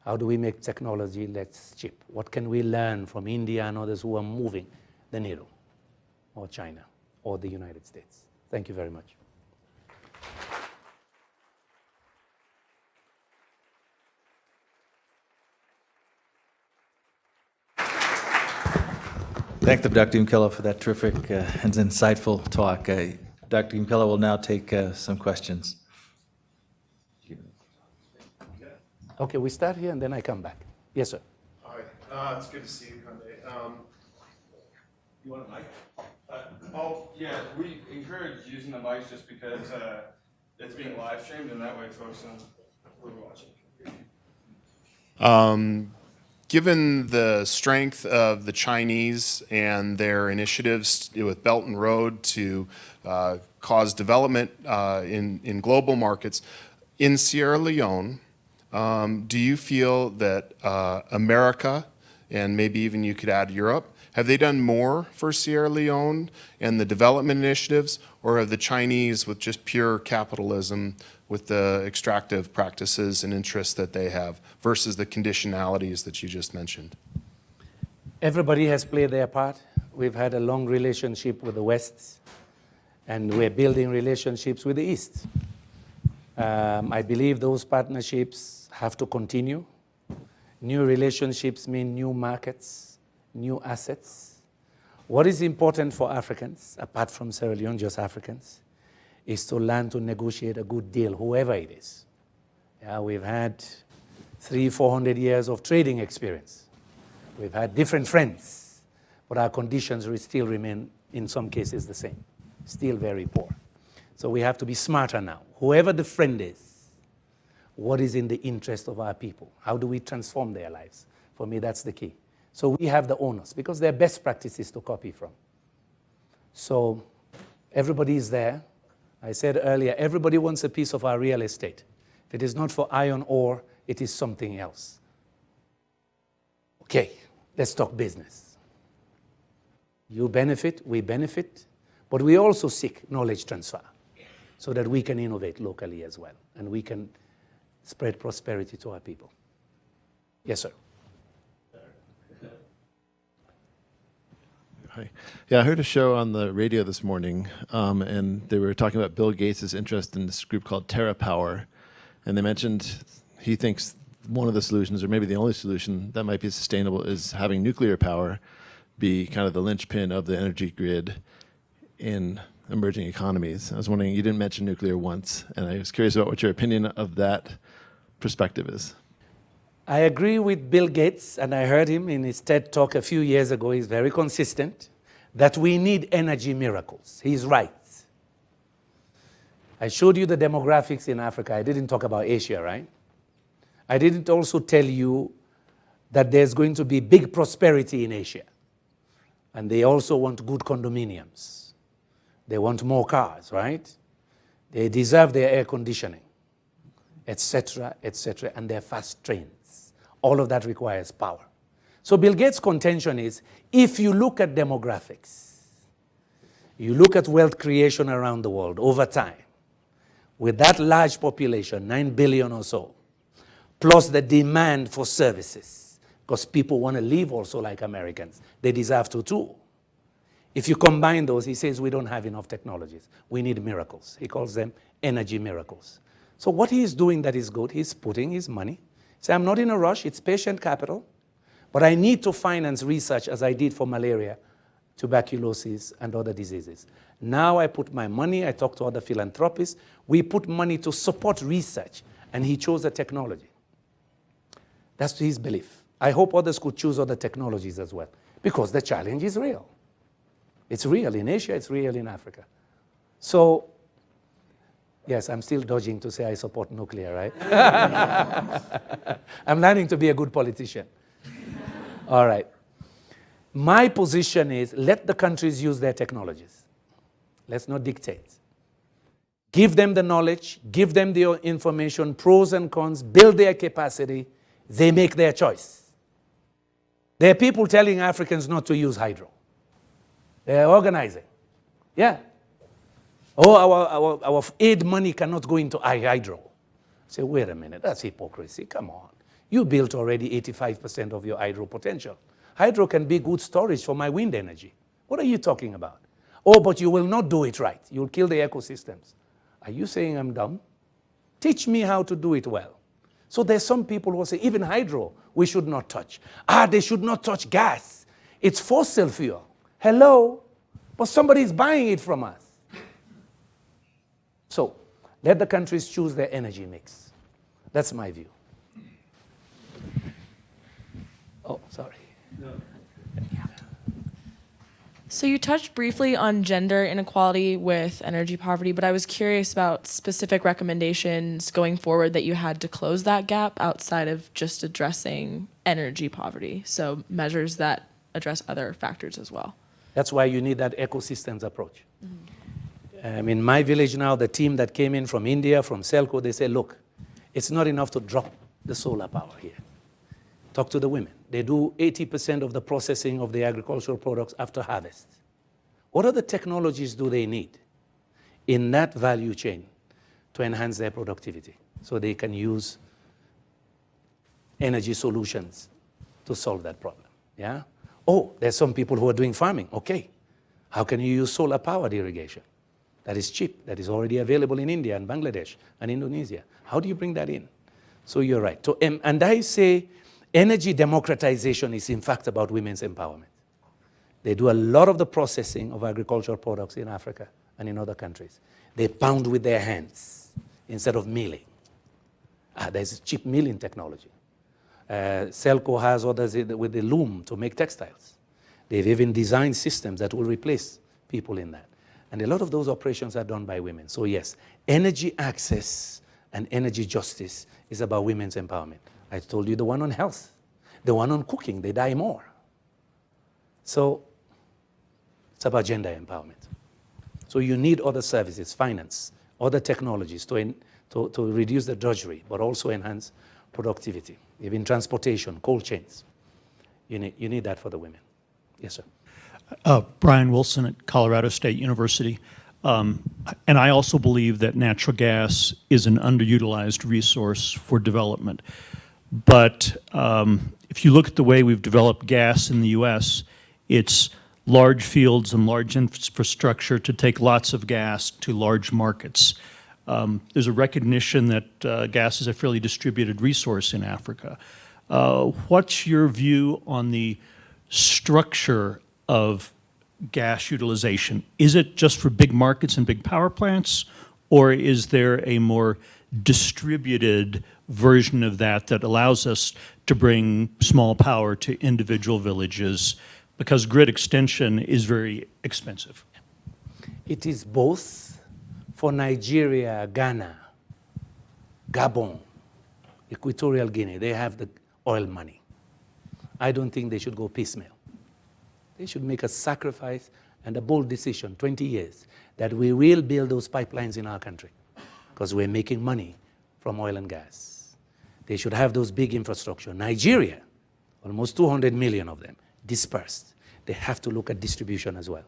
How do we make technology less cheap? What can we learn from India and others who are moving the needle, or China, or the United States? Thank you very much. Thank you, Dr. Yumkella, for that terrific and insightful talk. Dr. Yumkella will now take some questions. Okay, we start here and then I come back. Yes, sir. All right. It's good to see you, Kandeh. You want a mic? Oh, yeah, we encourage using the mics just because it's being live streamed, and that way folks know who are watching. Given the strength of the Chinese and their initiatives with Belt and Road to cause development in global markets, in Sierra Leone, do you feel that America, and maybe even you could add Europe, have they done more for Sierra Leone and the development initiatives, or have the Chinese, with just pure capitalism, with the extractive practices and interests that they have, versus the conditionalities that you just mentioned? Everybody has played their part. We've had a long relationship with the West, and we're building relationships with the East. I believe those partnerships have to continue. New relationships mean new markets, new assets. What is important for Africans, apart from Sierra Leone, just Africans, is to learn to negotiate a good deal, whoever it is. Yeah, we've had 300-400 years of trading experience. We've had different friends, but our conditions still remain, in some cases, the same, still very poor. So we have to be smarter now. Whoever the friend is, what is in the interest of our people? How do we transform their lives? For me, that's the key. So we have the owners, because they're best practices to copy from. So everybody is there. I said earlier, everybody wants a piece of our real estate. If it is not for iron ore, it is something else. Okay, let's talk business. You benefit, we benefit, but we also seek knowledge transfer so that we can innovate locally as well, and we can spread prosperity to our people. Yes, sir. Hi. Yeah, I heard a show on the radio this morning, and they were talking about Bill Gates' interest in this group called TerraPower, and they mentioned he thinks one of the solutions, or maybe the only solution that might be sustainable, is having nuclear power be kind of the linchpin of the energy grid in emerging economies. I was wondering, you didn't mention nuclear once, and I was curious about what your opinion of that perspective is. I agree with Bill Gates, and I heard him in his TED Talk a few years ago. He's very consistent that we need energy miracles. He's right. I showed you the demographics in Africa. I didn't talk about Asia, right? I didn't also tell you that there's going to be big prosperity in Asia. And they also want good condominiums. They want more cars, right? They deserve their air conditioning, etc., and their fast trains. All of that requires power. So Bill Gates' contention is, if you look at demographics, you look at wealth creation around the world over time, with that large population, 9 billion or so, plus the demand for services, because people want to live also like Americans. They deserve to too. If you combine those, he says we don't have enough technologies. We need miracles. He calls them energy miracles. So what he is doing that is good, he's putting his money. Say, I'm not in a rush, it's patient capital, but I need to finance research as I did for malaria, tuberculosis, and other diseases. Now I put my money, I talk to other philanthropists, we put money to support research, and he chose a technology. That's his belief. I hope others could choose other technologies as well, because the challenge is real. It's real in Asia, it's real in Africa. So, yes, I'm still dodging to say I support nuclear, right? I'm learning to be a good politician. All right. My position is, let the countries use their technologies. Let's not dictate. Give them the knowledge, give them the information, pros and cons, build their capacity. They make their choice. There are people telling Africans not to use hydro. They are organizing. Yeah. Oh, our aid money cannot go into hydro. Say, wait a minute, that's hypocrisy. Come on. You built already 85% of your hydro potential. Hydro can be good storage for my wind energy. What are you talking about? Oh, but you will not do it right. You'll kill the ecosystems. Are you saying I'm dumb? Teach me how to do it well. So there's some people who say, even hydro, we should not touch. They should not touch gas. It's fossil fuel. Hello? But somebody's buying it from us. So let the countries choose their energy mix. That's my view. Oh, sorry. No. So you touched briefly on gender inequality with energy poverty, but I was curious about specific recommendations going forward that you had to close that gap outside of just addressing energy poverty. So measures that address other factors as well. That's why you need that ecosystems approach. In my village now, the team that came in from India, from Selco, they say, look, it's not enough to drop the solar power here. Talk to the women. They do 80% of the processing of the agricultural products after harvest. What other technologies do they need in that value chain to enhance their productivity so they can use energy solutions to solve that problem? Yeah? Oh, there's some people who are doing farming. Okay. How can you use solar-powered irrigation? That is cheap, that is already available in India and Bangladesh and Indonesia. How do you bring that in? So you're right. So, and I say energy democratization is in fact about women's empowerment. They do a lot of the processing of agricultural products in Africa and in other countries. They pound with their hands instead of milling. There's cheap milling technology. Selco has others with the loom to make textiles. They've even designed systems that will replace people in that. And a lot of those operations are done by women. So yes, energy access and energy justice is about women's empowerment. I told you the one on health, the one on cooking, they die more. So it's about gender empowerment. So you need other services, finance, other technologies to reduce the drudgery, but also enhance productivity. Even transportation, cold chains. You need that for the women. Yes, sir. Brian Wilson at Colorado State University. And I also believe that natural gas is an underutilized resource for development. But if you look at the way we've developed gas in the U.S., it's large fields and large infrastructure to take lots of gas to large markets. There's a recognition that gas is a fairly distributed resource in Africa. What's your view on the structure of gas utilization? Is it just for big markets and big power plants, or is there a more distributed version of that that allows us to bring small power to individual villages? Because grid extension is very expensive. It is both for Nigeria, Ghana, Gabon, Equatorial Guinea. They have the oil money. I don't think they should go piecemeal. They should make a sacrifice and a bold decision, 20 years, that we will build those pipelines in our country because we're making money from oil and gas. They should have those big infrastructure. Nigeria, almost 200 million of them, dispersed. They have to look at distribution as well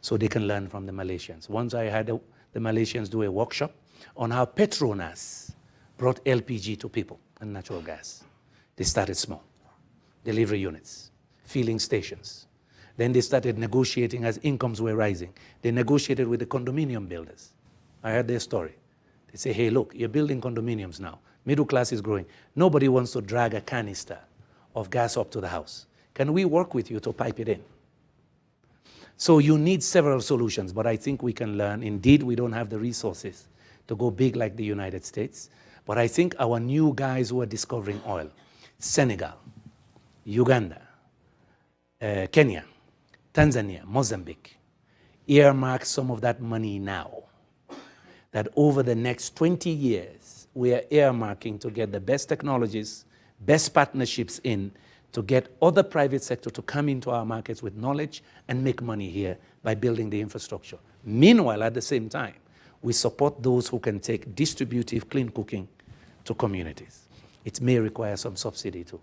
so they can learn from the Malaysians. Once I had the Malaysians do a workshop on how Petronas brought LPG to people and natural gas. They started small, delivery units, filling stations. Then they started negotiating as incomes were rising. They negotiated with the condominium builders. I heard their story. They say, hey, look, you're building condominiums now. Middle class is growing. Nobody wants to drag a canister of gas up to the house. Can we work with you to pipe it in? So you need several solutions, but I think we can learn. Indeed, we don't have the resources to go big like the United States. But I think our new guys who are discovering oil, Senegal, Uganda, Kenya, Tanzania, Mozambique, earmark some of that money now. That over the next 20 years, we are earmarking to get the best technologies, best partnerships in, to get other private sector to come into our markets with knowledge and make money here by building the infrastructure. Meanwhile, at the same time, we support those who can take distributive clean cooking to communities. It may require some subsidy too.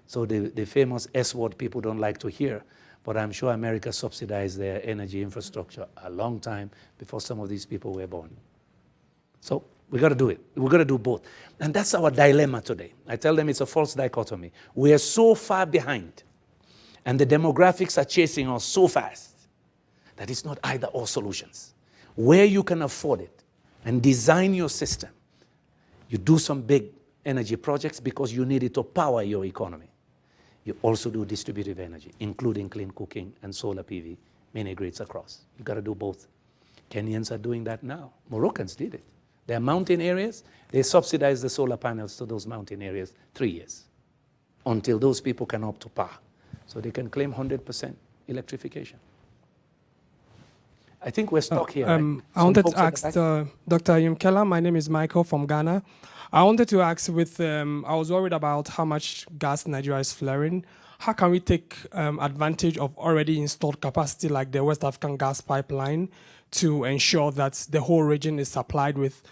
So the famous S word people don't like to hear, but I'm sure America subsidized their energy infrastructure a long time before some of these people were born. So we got to do it. We've got to do both. And that's our dilemma today. I tell them it's a false dichotomy. We are so far behind, and the demographics are chasing us so fast that it's not either or solutions. Where you can afford it and design your system, you do some big energy projects because you need it to power your economy. You also do distributive energy, including clean cooking and solar PV, many grades across. You've got to do both. Kenyans are doing that now. Moroccans did it. There are mountain areas, they subsidize the solar panels to those mountain areas 3 years until those people can up to par. So they can claim 100% electrification. I think we're stuck here. Right? I wanted Some to folks ask at the back? Dr. Yumkella. My name is Michael from Ghana. I wanted to ask I was worried about how much gas Nigeria is flaring. How can we take advantage of already installed capacity like the West African gas pipeline to ensure that the whole region is supplied with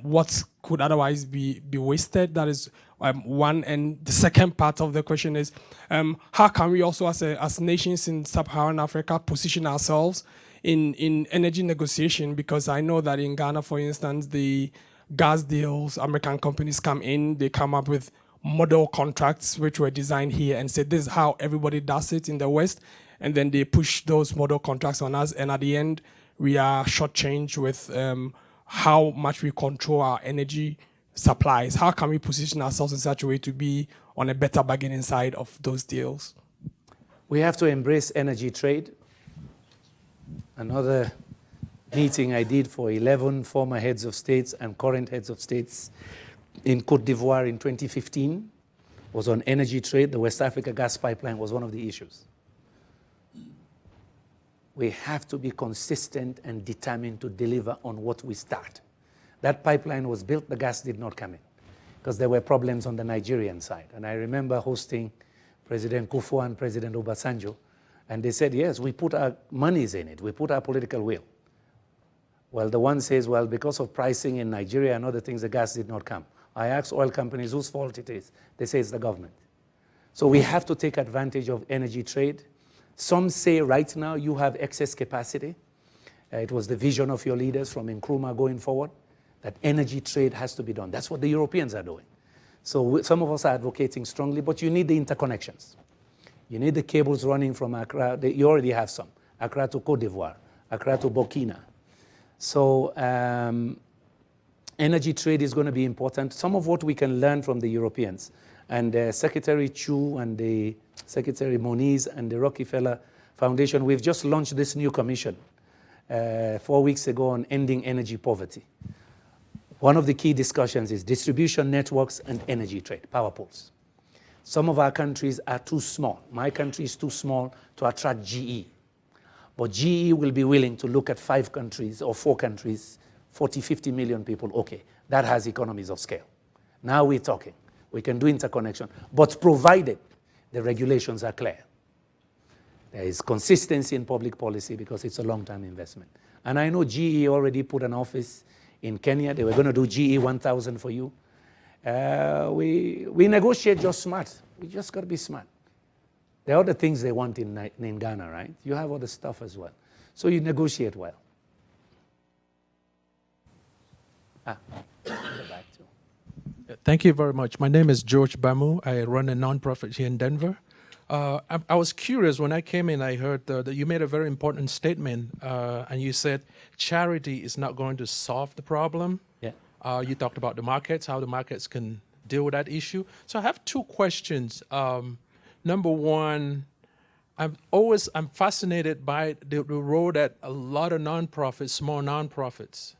what could otherwise be wasted? That is one. And the second part of the question is, how can we also, as nations in Sub-Saharan Africa, position ourselves in energy negotiation? Because I know that in Ghana, for instance, the gas deals, American companies come in, they come up with model contracts which were designed here and say this is how everybody does it in the West, and then they push those model contracts on us, and at the end we are shortchanged with how much we control our energy supplies. How can we position ourselves in such a way to be on a better bargaining side of those deals? We have to embrace energy trade. Another meeting I did for 11 former heads of states and current heads of states in Côte d'Ivoire in 2015 was on energy trade. The West Africa gas pipeline was one of the issues. We have to be consistent and determined to deliver on what we start. That pipeline was built, the gas did not come in because there were problems on the Nigerian side. And I remember hosting President Kufuor and President Obasanjo, and they said, yes, we put our monies in it, we put our political will. Well, the one says, well, because of pricing in Nigeria and other things, the gas did not come. I asked oil companies whose fault it is. They say it's the government. So we have to take advantage of energy trade. Some say right now you have excess capacity. It was the vision of your leaders from Nkrumah going forward, that energy trade has to be done. That's what the Europeans are doing. So some of us are advocating strongly, but you need the interconnections. You need the cables running from Accra. You already have some. Accra to Côte d'Ivoire, Accra to Burkina. So energy trade is going to be important. Some of what we can learn from the Europeans. And Secretary Chu and the Secretary Moniz and the Rockefeller Foundation, we've just launched this new commission 4 weeks ago on ending energy poverty. One of the key discussions is distribution networks and energy trade, power pools. Some of our countries are too small. My country is too small to attract GE. But GE will be willing to look at 5 countries or 4 countries, 40, 50 million people. Okay, that has economies of scale. Now we're talking. We can do interconnection, but provided the regulations are clear. There is consistency in public policy because it's a long-term investment. And I know GE already put an office in Kenya. They were going to do GE 1000 for you. We negotiate just smart. We just got to be smart. There are other things they want in Ghana, right? You have other stuff as well. So you negotiate well. Thank you very much. My name is George Bamu. I run a nonprofit here in Denver. I was curious when I came in, I heard that you made a very important statement, and you said charity is not going to solve the problem. Yeah. You talked about the markets, how the markets can deal with that issue. So I have 2 questions. Number one, I'm fascinated by the role that a lot of nonprofits, small nonprofits,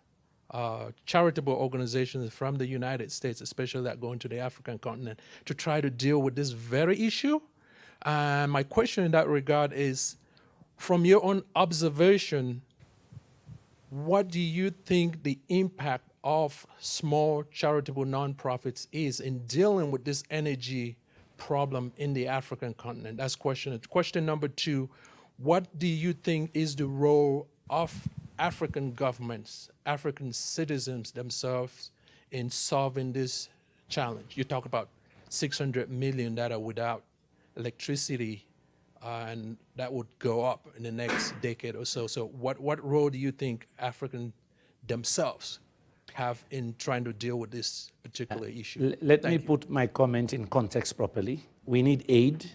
charitable organizations from the United States, especially that go into the African continent, to try to deal with this very issue. And my question in that regard is, from your own observation, what do you think the impact of small charitable nonprofits is in dealing with this energy problem in the African continent? That's question. Question number 2, what do you think is the role of African governments, African citizens themselves in solving this challenge? You talk about 600 million that are without electricity, and that would go up in the next decade or so. So what role do you think Africans themselves have in trying to deal with this particular issue? Let me put my comment in context properly. We need aid.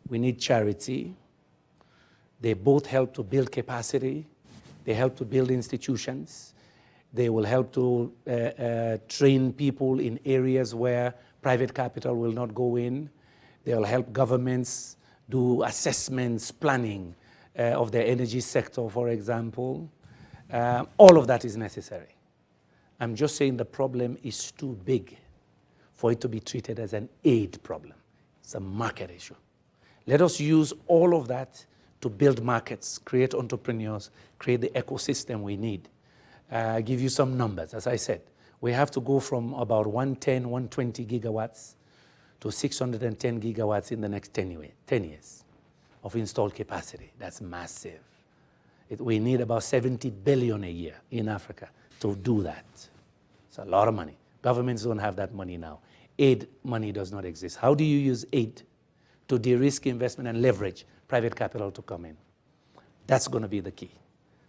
We need charity. They both help to build capacity. They help to build institutions. They will help to train people in areas where private capital will not go in. They'll help governments do assessments, planning of their energy sector, for example. All of that is necessary. I'm just saying the problem is too big for it to be treated as an aid problem. It's a market issue. Let us use all of that to build markets, create entrepreneurs, create the ecosystem we need. I'll give you some numbers. As I said, we have to go from about 110, 120 gigawatts to 610 gigawatts in the next 10 years of installed capacity. That's massive. We need about 70 billion a year in Africa to do that. It's a lot of money. Governments don't have that money now. Aid money does not exist. How do you use aid to de-risk investment and leverage private capital to come in? That's going to be the key.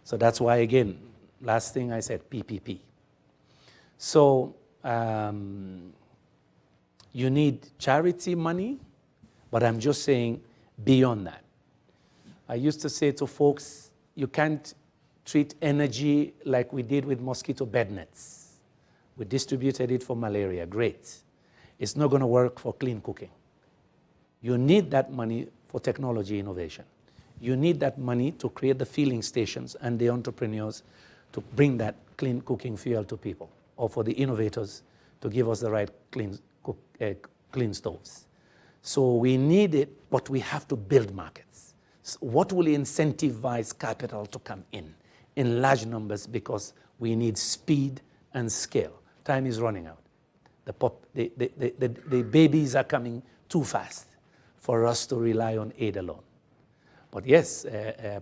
So that's why, again, last thing I said, PPP. So you need charity money, but I'm just saying beyond that. I used to say to folks, you can't treat energy like we did with mosquito bed nets. We distributed it for malaria, great. It's not going to work for clean cooking. You need that money for technology innovation. You need that money to create the filling stations and the entrepreneurs to bring that clean cooking fuel to people, or for the innovators to give us the right clean stoves. So we need it, but we have to build markets. So what will incentivize capital to come in large numbers, because we need speed and scale. Time is running out. The babies are coming too fast for us to rely on aid alone. But yes,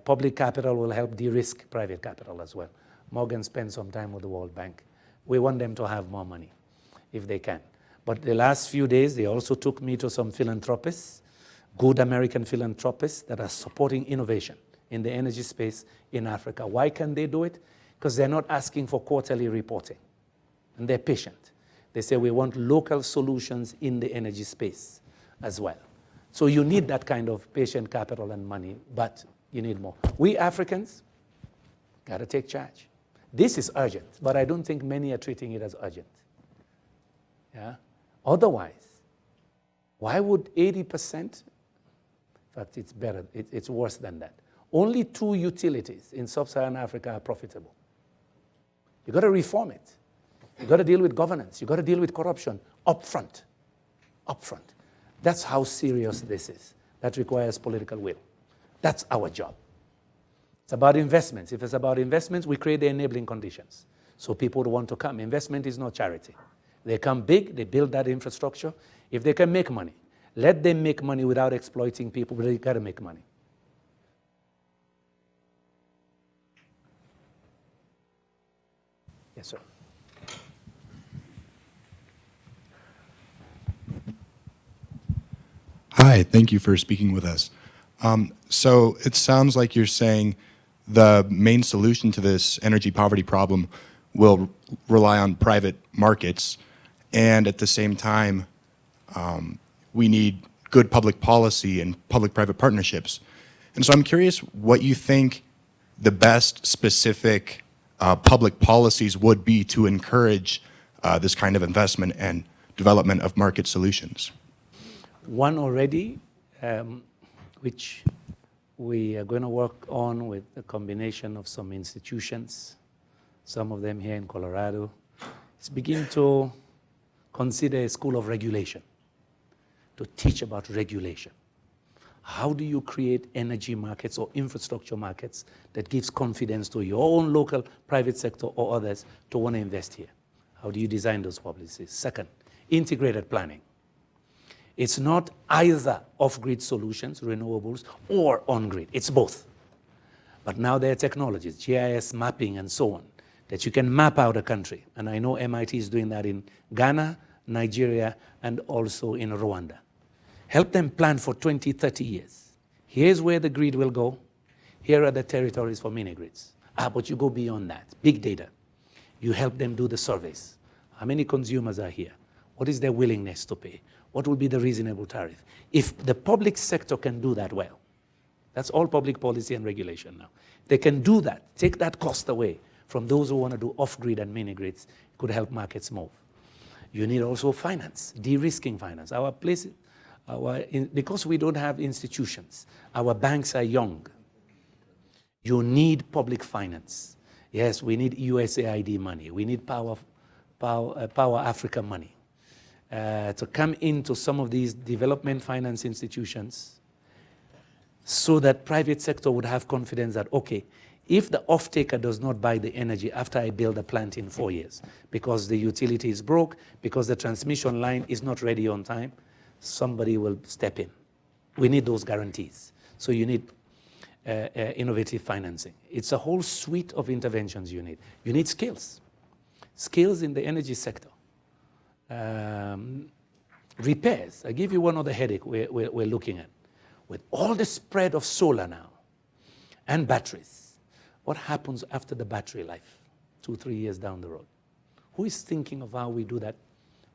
public capital will help de-risk private capital as well. Morgan spent some time with the World Bank. We want them to have more money if they can. But the last few days, they also took me to some philanthropists, good American philanthropists that are supporting innovation in the energy space in Africa. Why can they do it? Because they're not asking for quarterly reporting, and they're patient. They say, we want local solutions in the energy space as well. So you need that kind of patient capital and money, but you need more. We Africans got to take charge. This is urgent, but I don't think many are treating it as urgent. Yeah? Otherwise, why would 80%, in fact, it's better, it's worse than that. Only 2 utilities in sub-Saharan Africa are profitable. You got to reform it. You got to deal with governance. You got to deal with corruption up front. That's how serious this is. That requires political will. That's our job. It's about investments. If it's about investments, we create the enabling conditions so people want to come. Investment is not charity. They come big, they build that infrastructure. If they can make money, let them make money without exploiting people, but they got to make money. Yes, sir. Hi, thank you for speaking with us. So it sounds like you're saying the main solution to this energy poverty problem will rely on private markets, and at the same time, we need good public policy and public-private partnerships. And so I'm curious what you think the best specific public policies would be to encourage this kind of investment and development of market solutions. One already, which we are going to work on with a combination of some institutions, some of them here in Colorado, is begin to consider a school of regulation, to teach about regulation. How do you create energy markets or infrastructure markets that gives confidence to your own local private sector or others to want to invest here? How do you design those policies? Second, integrated planning. It's not either off-grid solutions, renewables, or on-grid. It's both. But now there are technologies, GIS mapping and so on, that you can map out a country. And I know MIT is doing that in Ghana, Nigeria, and also in Rwanda. Help them plan for 20, 30 years. Here's where the grid will go. Here are the territories for mini-grids. But you go beyond that. Big data. You help them do the surveys. How many consumers are here? What is their willingness to pay? What will be the reasonable tariff? If the public sector can do that well, that's all public policy and regulation now. They can do that, take that cost away from those who want to do off-grid and mini-grids, it could help markets move. You need also finance, de-risking finance. Because we don't have institutions, our banks are young. You need public finance. Yes, we need USAID money. We need Power Africa money. To come into some of these development finance institutions, so that private sector would have confidence that, okay, if the off-taker does not buy the energy after I build a plant in 4 years, because the utility is broke, because the transmission line is not ready on time, somebody will step in. We need those guarantees. So you need innovative financing. It's a whole suite of interventions you need. You need skills. Skills in the energy sector. Repairs. I give you one other headache we're looking at. With all the spread of solar now and batteries, what happens after the battery life, 2-3 years down the road? Who is thinking of how we do that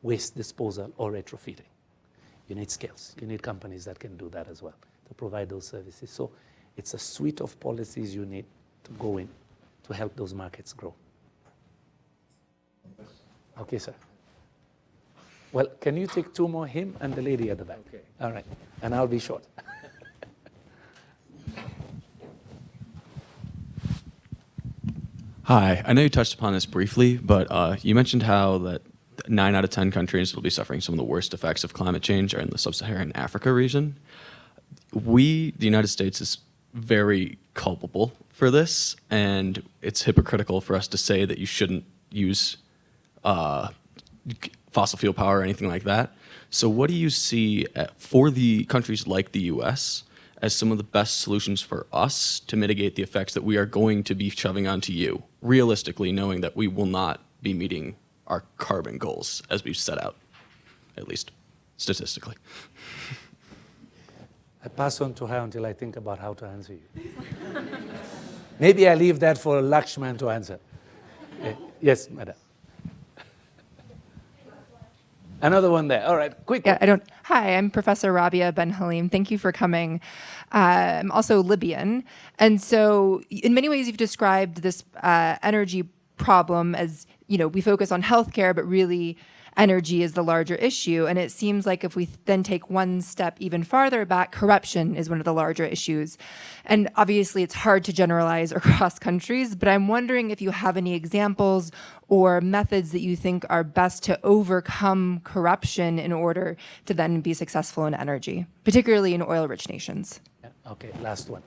waste disposal or retrofitting? You need skills. You need companies that can do that as well, to provide those services. So it's a suite of policies you need to go in to help those markets grow. Okay, sir. Well, can you take 2 more, him and the lady at the back? Okay. All right, and I'll be short. Hi, I know you touched upon this briefly, but you mentioned how that 9 out of 10 countries will be suffering some of the worst effects of climate change are in the Sub-Saharan Africa region. We, the United States, is very culpable for this, and it's hypocritical for us to say that you shouldn't use fossil fuel power or anything like that. So what do you see for the countries like the US as some of the best solutions for us to mitigate the effects that we are going to be shoving onto you, realistically knowing that we will not be meeting our carbon goals as we've set out, at least statistically? I pass on to her until I think about how to answer you. Maybe I leave that for Lakshman to answer. Yes, madam. Another one there. All right, quick. Yeah, Hi, I'm Professor Rabia Ben Halim. Thank you for coming. I'm also Libyan. And so in many ways, you've described this energy problem as, we focus on healthcare, but really energy is the larger issue. And it seems like if we then take one step even farther back, corruption is one of the larger issues. And obviously it's hard to generalize across countries, but I'm wondering if you have any examples or methods that you think are best to overcome corruption in order to then be successful in energy, particularly in oil-rich nations. Yeah, okay, last one.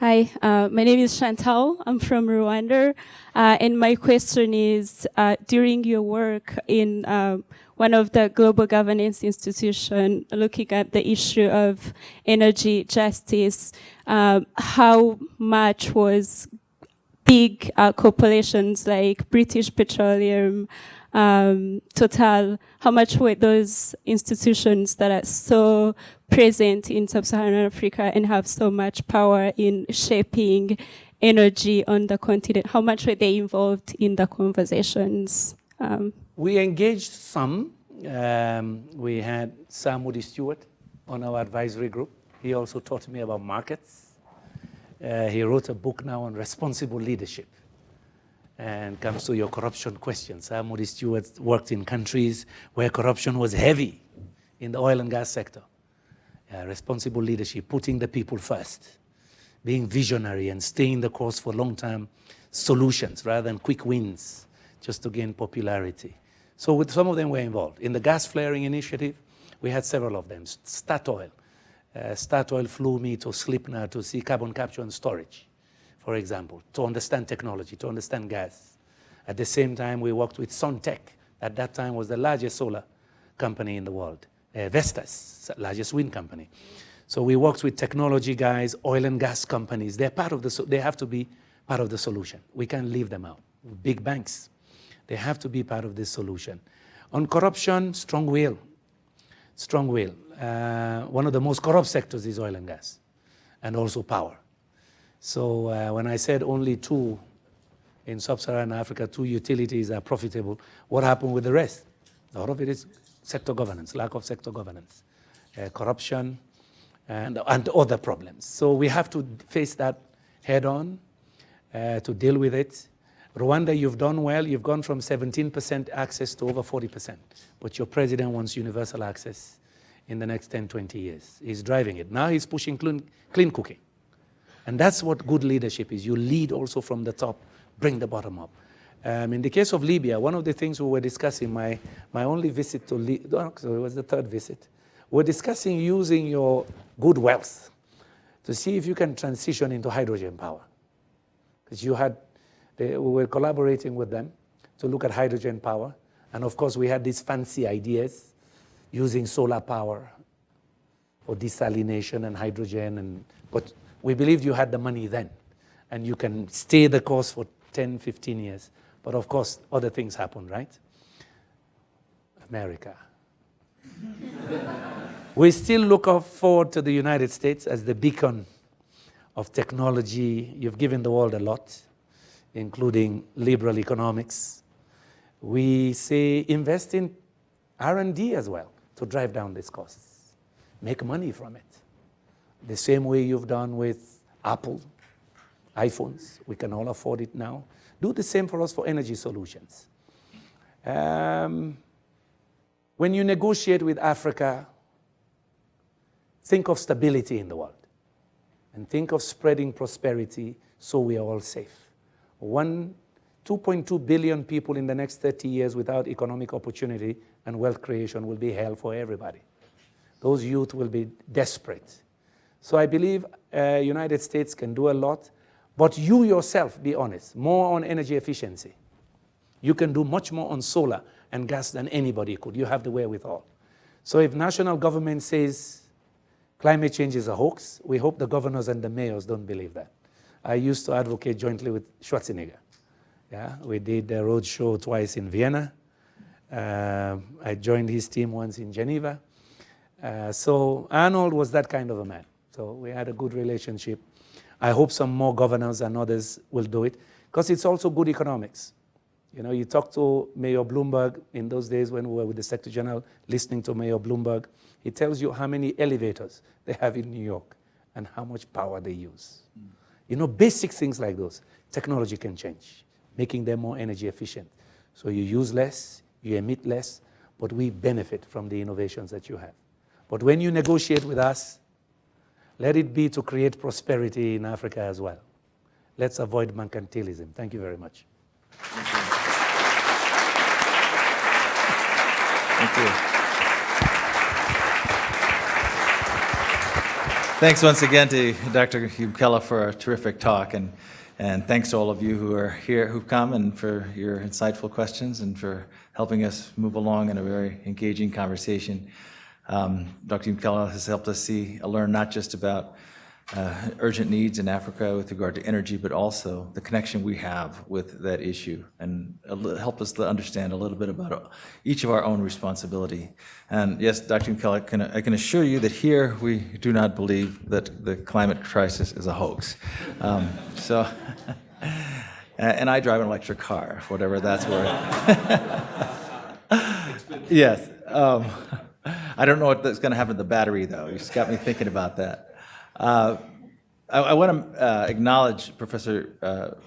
Hi, my name is Chantal. I'm from Rwanda. And my question is, during your work in one of the global governance institutions looking at the issue of energy justice, how much was big corporations like British Petroleum, Total, how much were those institutions that are so present in Sub-Saharan Africa and have so much power in shaping energy on the continent, how much were they involved in the conversations? We engaged some. We had Sam Moody Stewart on our advisory group. He also taught me about markets. He wrote a book now on responsible leadership and comes to your corruption questions. Sam Moody Stewart worked in countries where corruption was heavy in the oil and gas sector. Responsible leadership, putting the people first, being visionary and staying the course for long-term solutions rather than quick wins just to gain popularity. So with some of them were involved. In the gas flaring initiative, we had several of them. Statoil. Statoil flew me to Slipner to see carbon capture and storage, for example, to understand technology, to understand gas. At the same time, we worked with Suntech. At that time was the largest solar company in the world. Vestas, largest wind company. So we worked with technology guys, oil and gas companies. They're part of they have to be part of the solution. We can't leave them out. Big banks, they have to be part of this solution. On corruption, strong will. Strong will. One of the most corrupt sectors is oil and gas, and also power. So when I said only 2 in Sub-Saharan Africa, 2 utilities are profitable, what happened with the rest? A lot of it is sector governance, lack of sector governance, corruption, and other problems. So we have to face that head on to deal with it. Rwanda, you've done well. You've gone from 17% access to over 40%. But your president wants universal access in the next 10, 20 years. He's driving it. Now he's pushing clean cooking. And that's what good leadership is. You lead also from the top, bring the bottom up. In the case of Libya, one of the things we were discussing, my only visit to Libya, so it was the third visit, we're discussing using your good wealth to see if you can transition into hydrogen power. Because we were collaborating with them to look at hydrogen power. And of course, we had these fancy ideas using solar power for desalination and hydrogen. But we believed you had the money then. And you can stay the course for 10, 15 years. But of course, other things happen, right? America. We still look forward to the United States as the beacon of technology. You've given the world a lot, including liberal economics. We say invest in R&D as well to drive down these costs. Make money from it. The same way you've done with Apple, iPhones. We can all afford it now. Do the same for us for energy solutions. When you negotiate with Africa, think of stability in the world. And think of spreading prosperity so we are all safe. 2.2 billion people in the next 30 years without economic opportunity and wealth creation will be hell for everybody. Those youth will be desperate. So I believe United States can do a lot, but you yourself, be honest, more on energy efficiency. You can do much more on solar and gas than anybody could. You have the wherewithal. So if national government says climate change is a hoax, we hope the governors and the mayors don't believe that. I used to advocate jointly with Schwarzenegger. Yeah, we did a road show twice in Vienna. I joined his team once in Geneva. So Arnold was that kind of a man. So we had a good relationship. I hope some more governors and others will do it, because it's also good economics. You know, you talk to Mayor Bloomberg in those days when we were with the Secretary General, listening to Mayor Bloomberg. He tells you how many elevators they have in New York and how much power they use. You know, basic things like those, technology can change, making them more energy efficient. So you use less, you emit less, but we benefit from the innovations that you have. But when you negotiate with us, let it be to create prosperity in Africa as well. Let's avoid mercantilism. Thank you very much. Thank you. Thanks once again to Dr. Yumkella for a terrific talk, and thanks to all of you who are here, who've come, and for your insightful questions and for helping us move along in a very engaging conversation. Dr. Yumkella has helped us learn not just about urgent needs in Africa with regard to energy, but also the connection we have with that issue, and help us to understand a little bit about each of our own responsibility. And yes, Dr. Yumkella, I can assure you that here we do not believe that the climate crisis is a hoax. And I drive an electric car, whatever that's worth. Yes. I don't know what's going to happen to the battery, though. You just got me thinking about that. I want to acknowledge Professor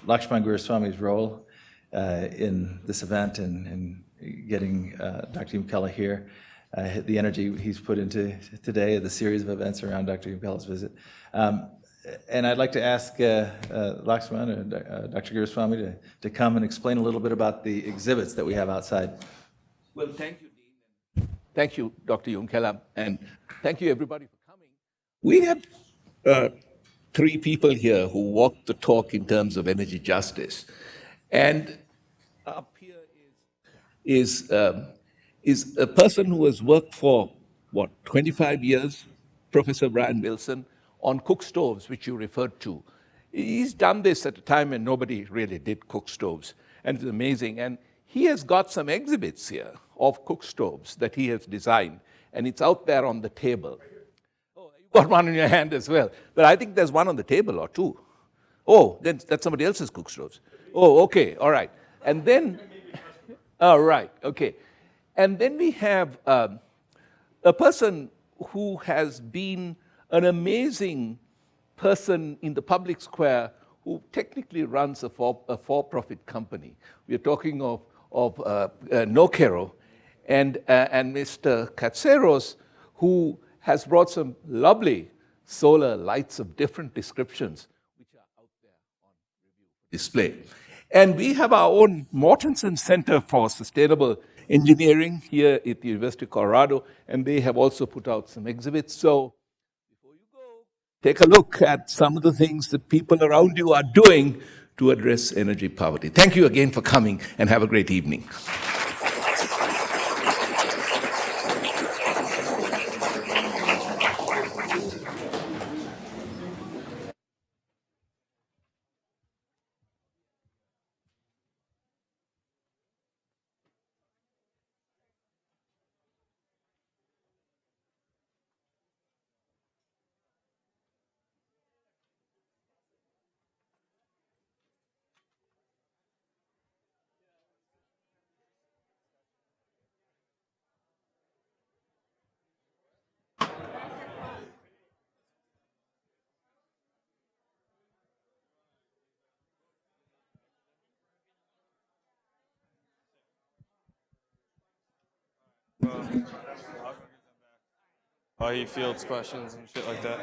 Lakshman Guruswamy's role in this event and getting Dr. Yumkella here, the energy he's put into today, the series of events around Dr. Yumkella's visit. And I'd like to ask Lakshman and Dr. Guruswamy to come and explain a little bit about the exhibits that we have outside. Well, thank you, Dean. Thank you, Dr. Yumkella, and thank you, everybody, for coming. We have three people here who walk the talk in terms of energy justice. And up here is a person who has worked for, 25 years, Professor Brian Wilson, on cook stoves, which you referred to. He's done this at a time when nobody really did cook stoves, and it's amazing. And he has got some exhibits here of cook stoves that he has designed, and it's out there on the table. Oh, you got one in your hand as well. But I think there's one on the table or two. Oh, then that's somebody else's cook stoves. Oh, okay, all right. And then, all right, okay. And then we have a person who has been an amazing person in the public square who technically runs a for-profit company. We are talking of Nokero, and Mr. Katseros, who has brought some lovely solar lights of different descriptions, which are out there on review display. And we have our own Mortensen Center for Sustainable Engineering here at the University of Colorado, and they have also put out some exhibits. So before you go, take a look at some of the things that people around you are doing to address energy poverty. Thank you again for coming, and have a great evening. He fields questions and shit like that.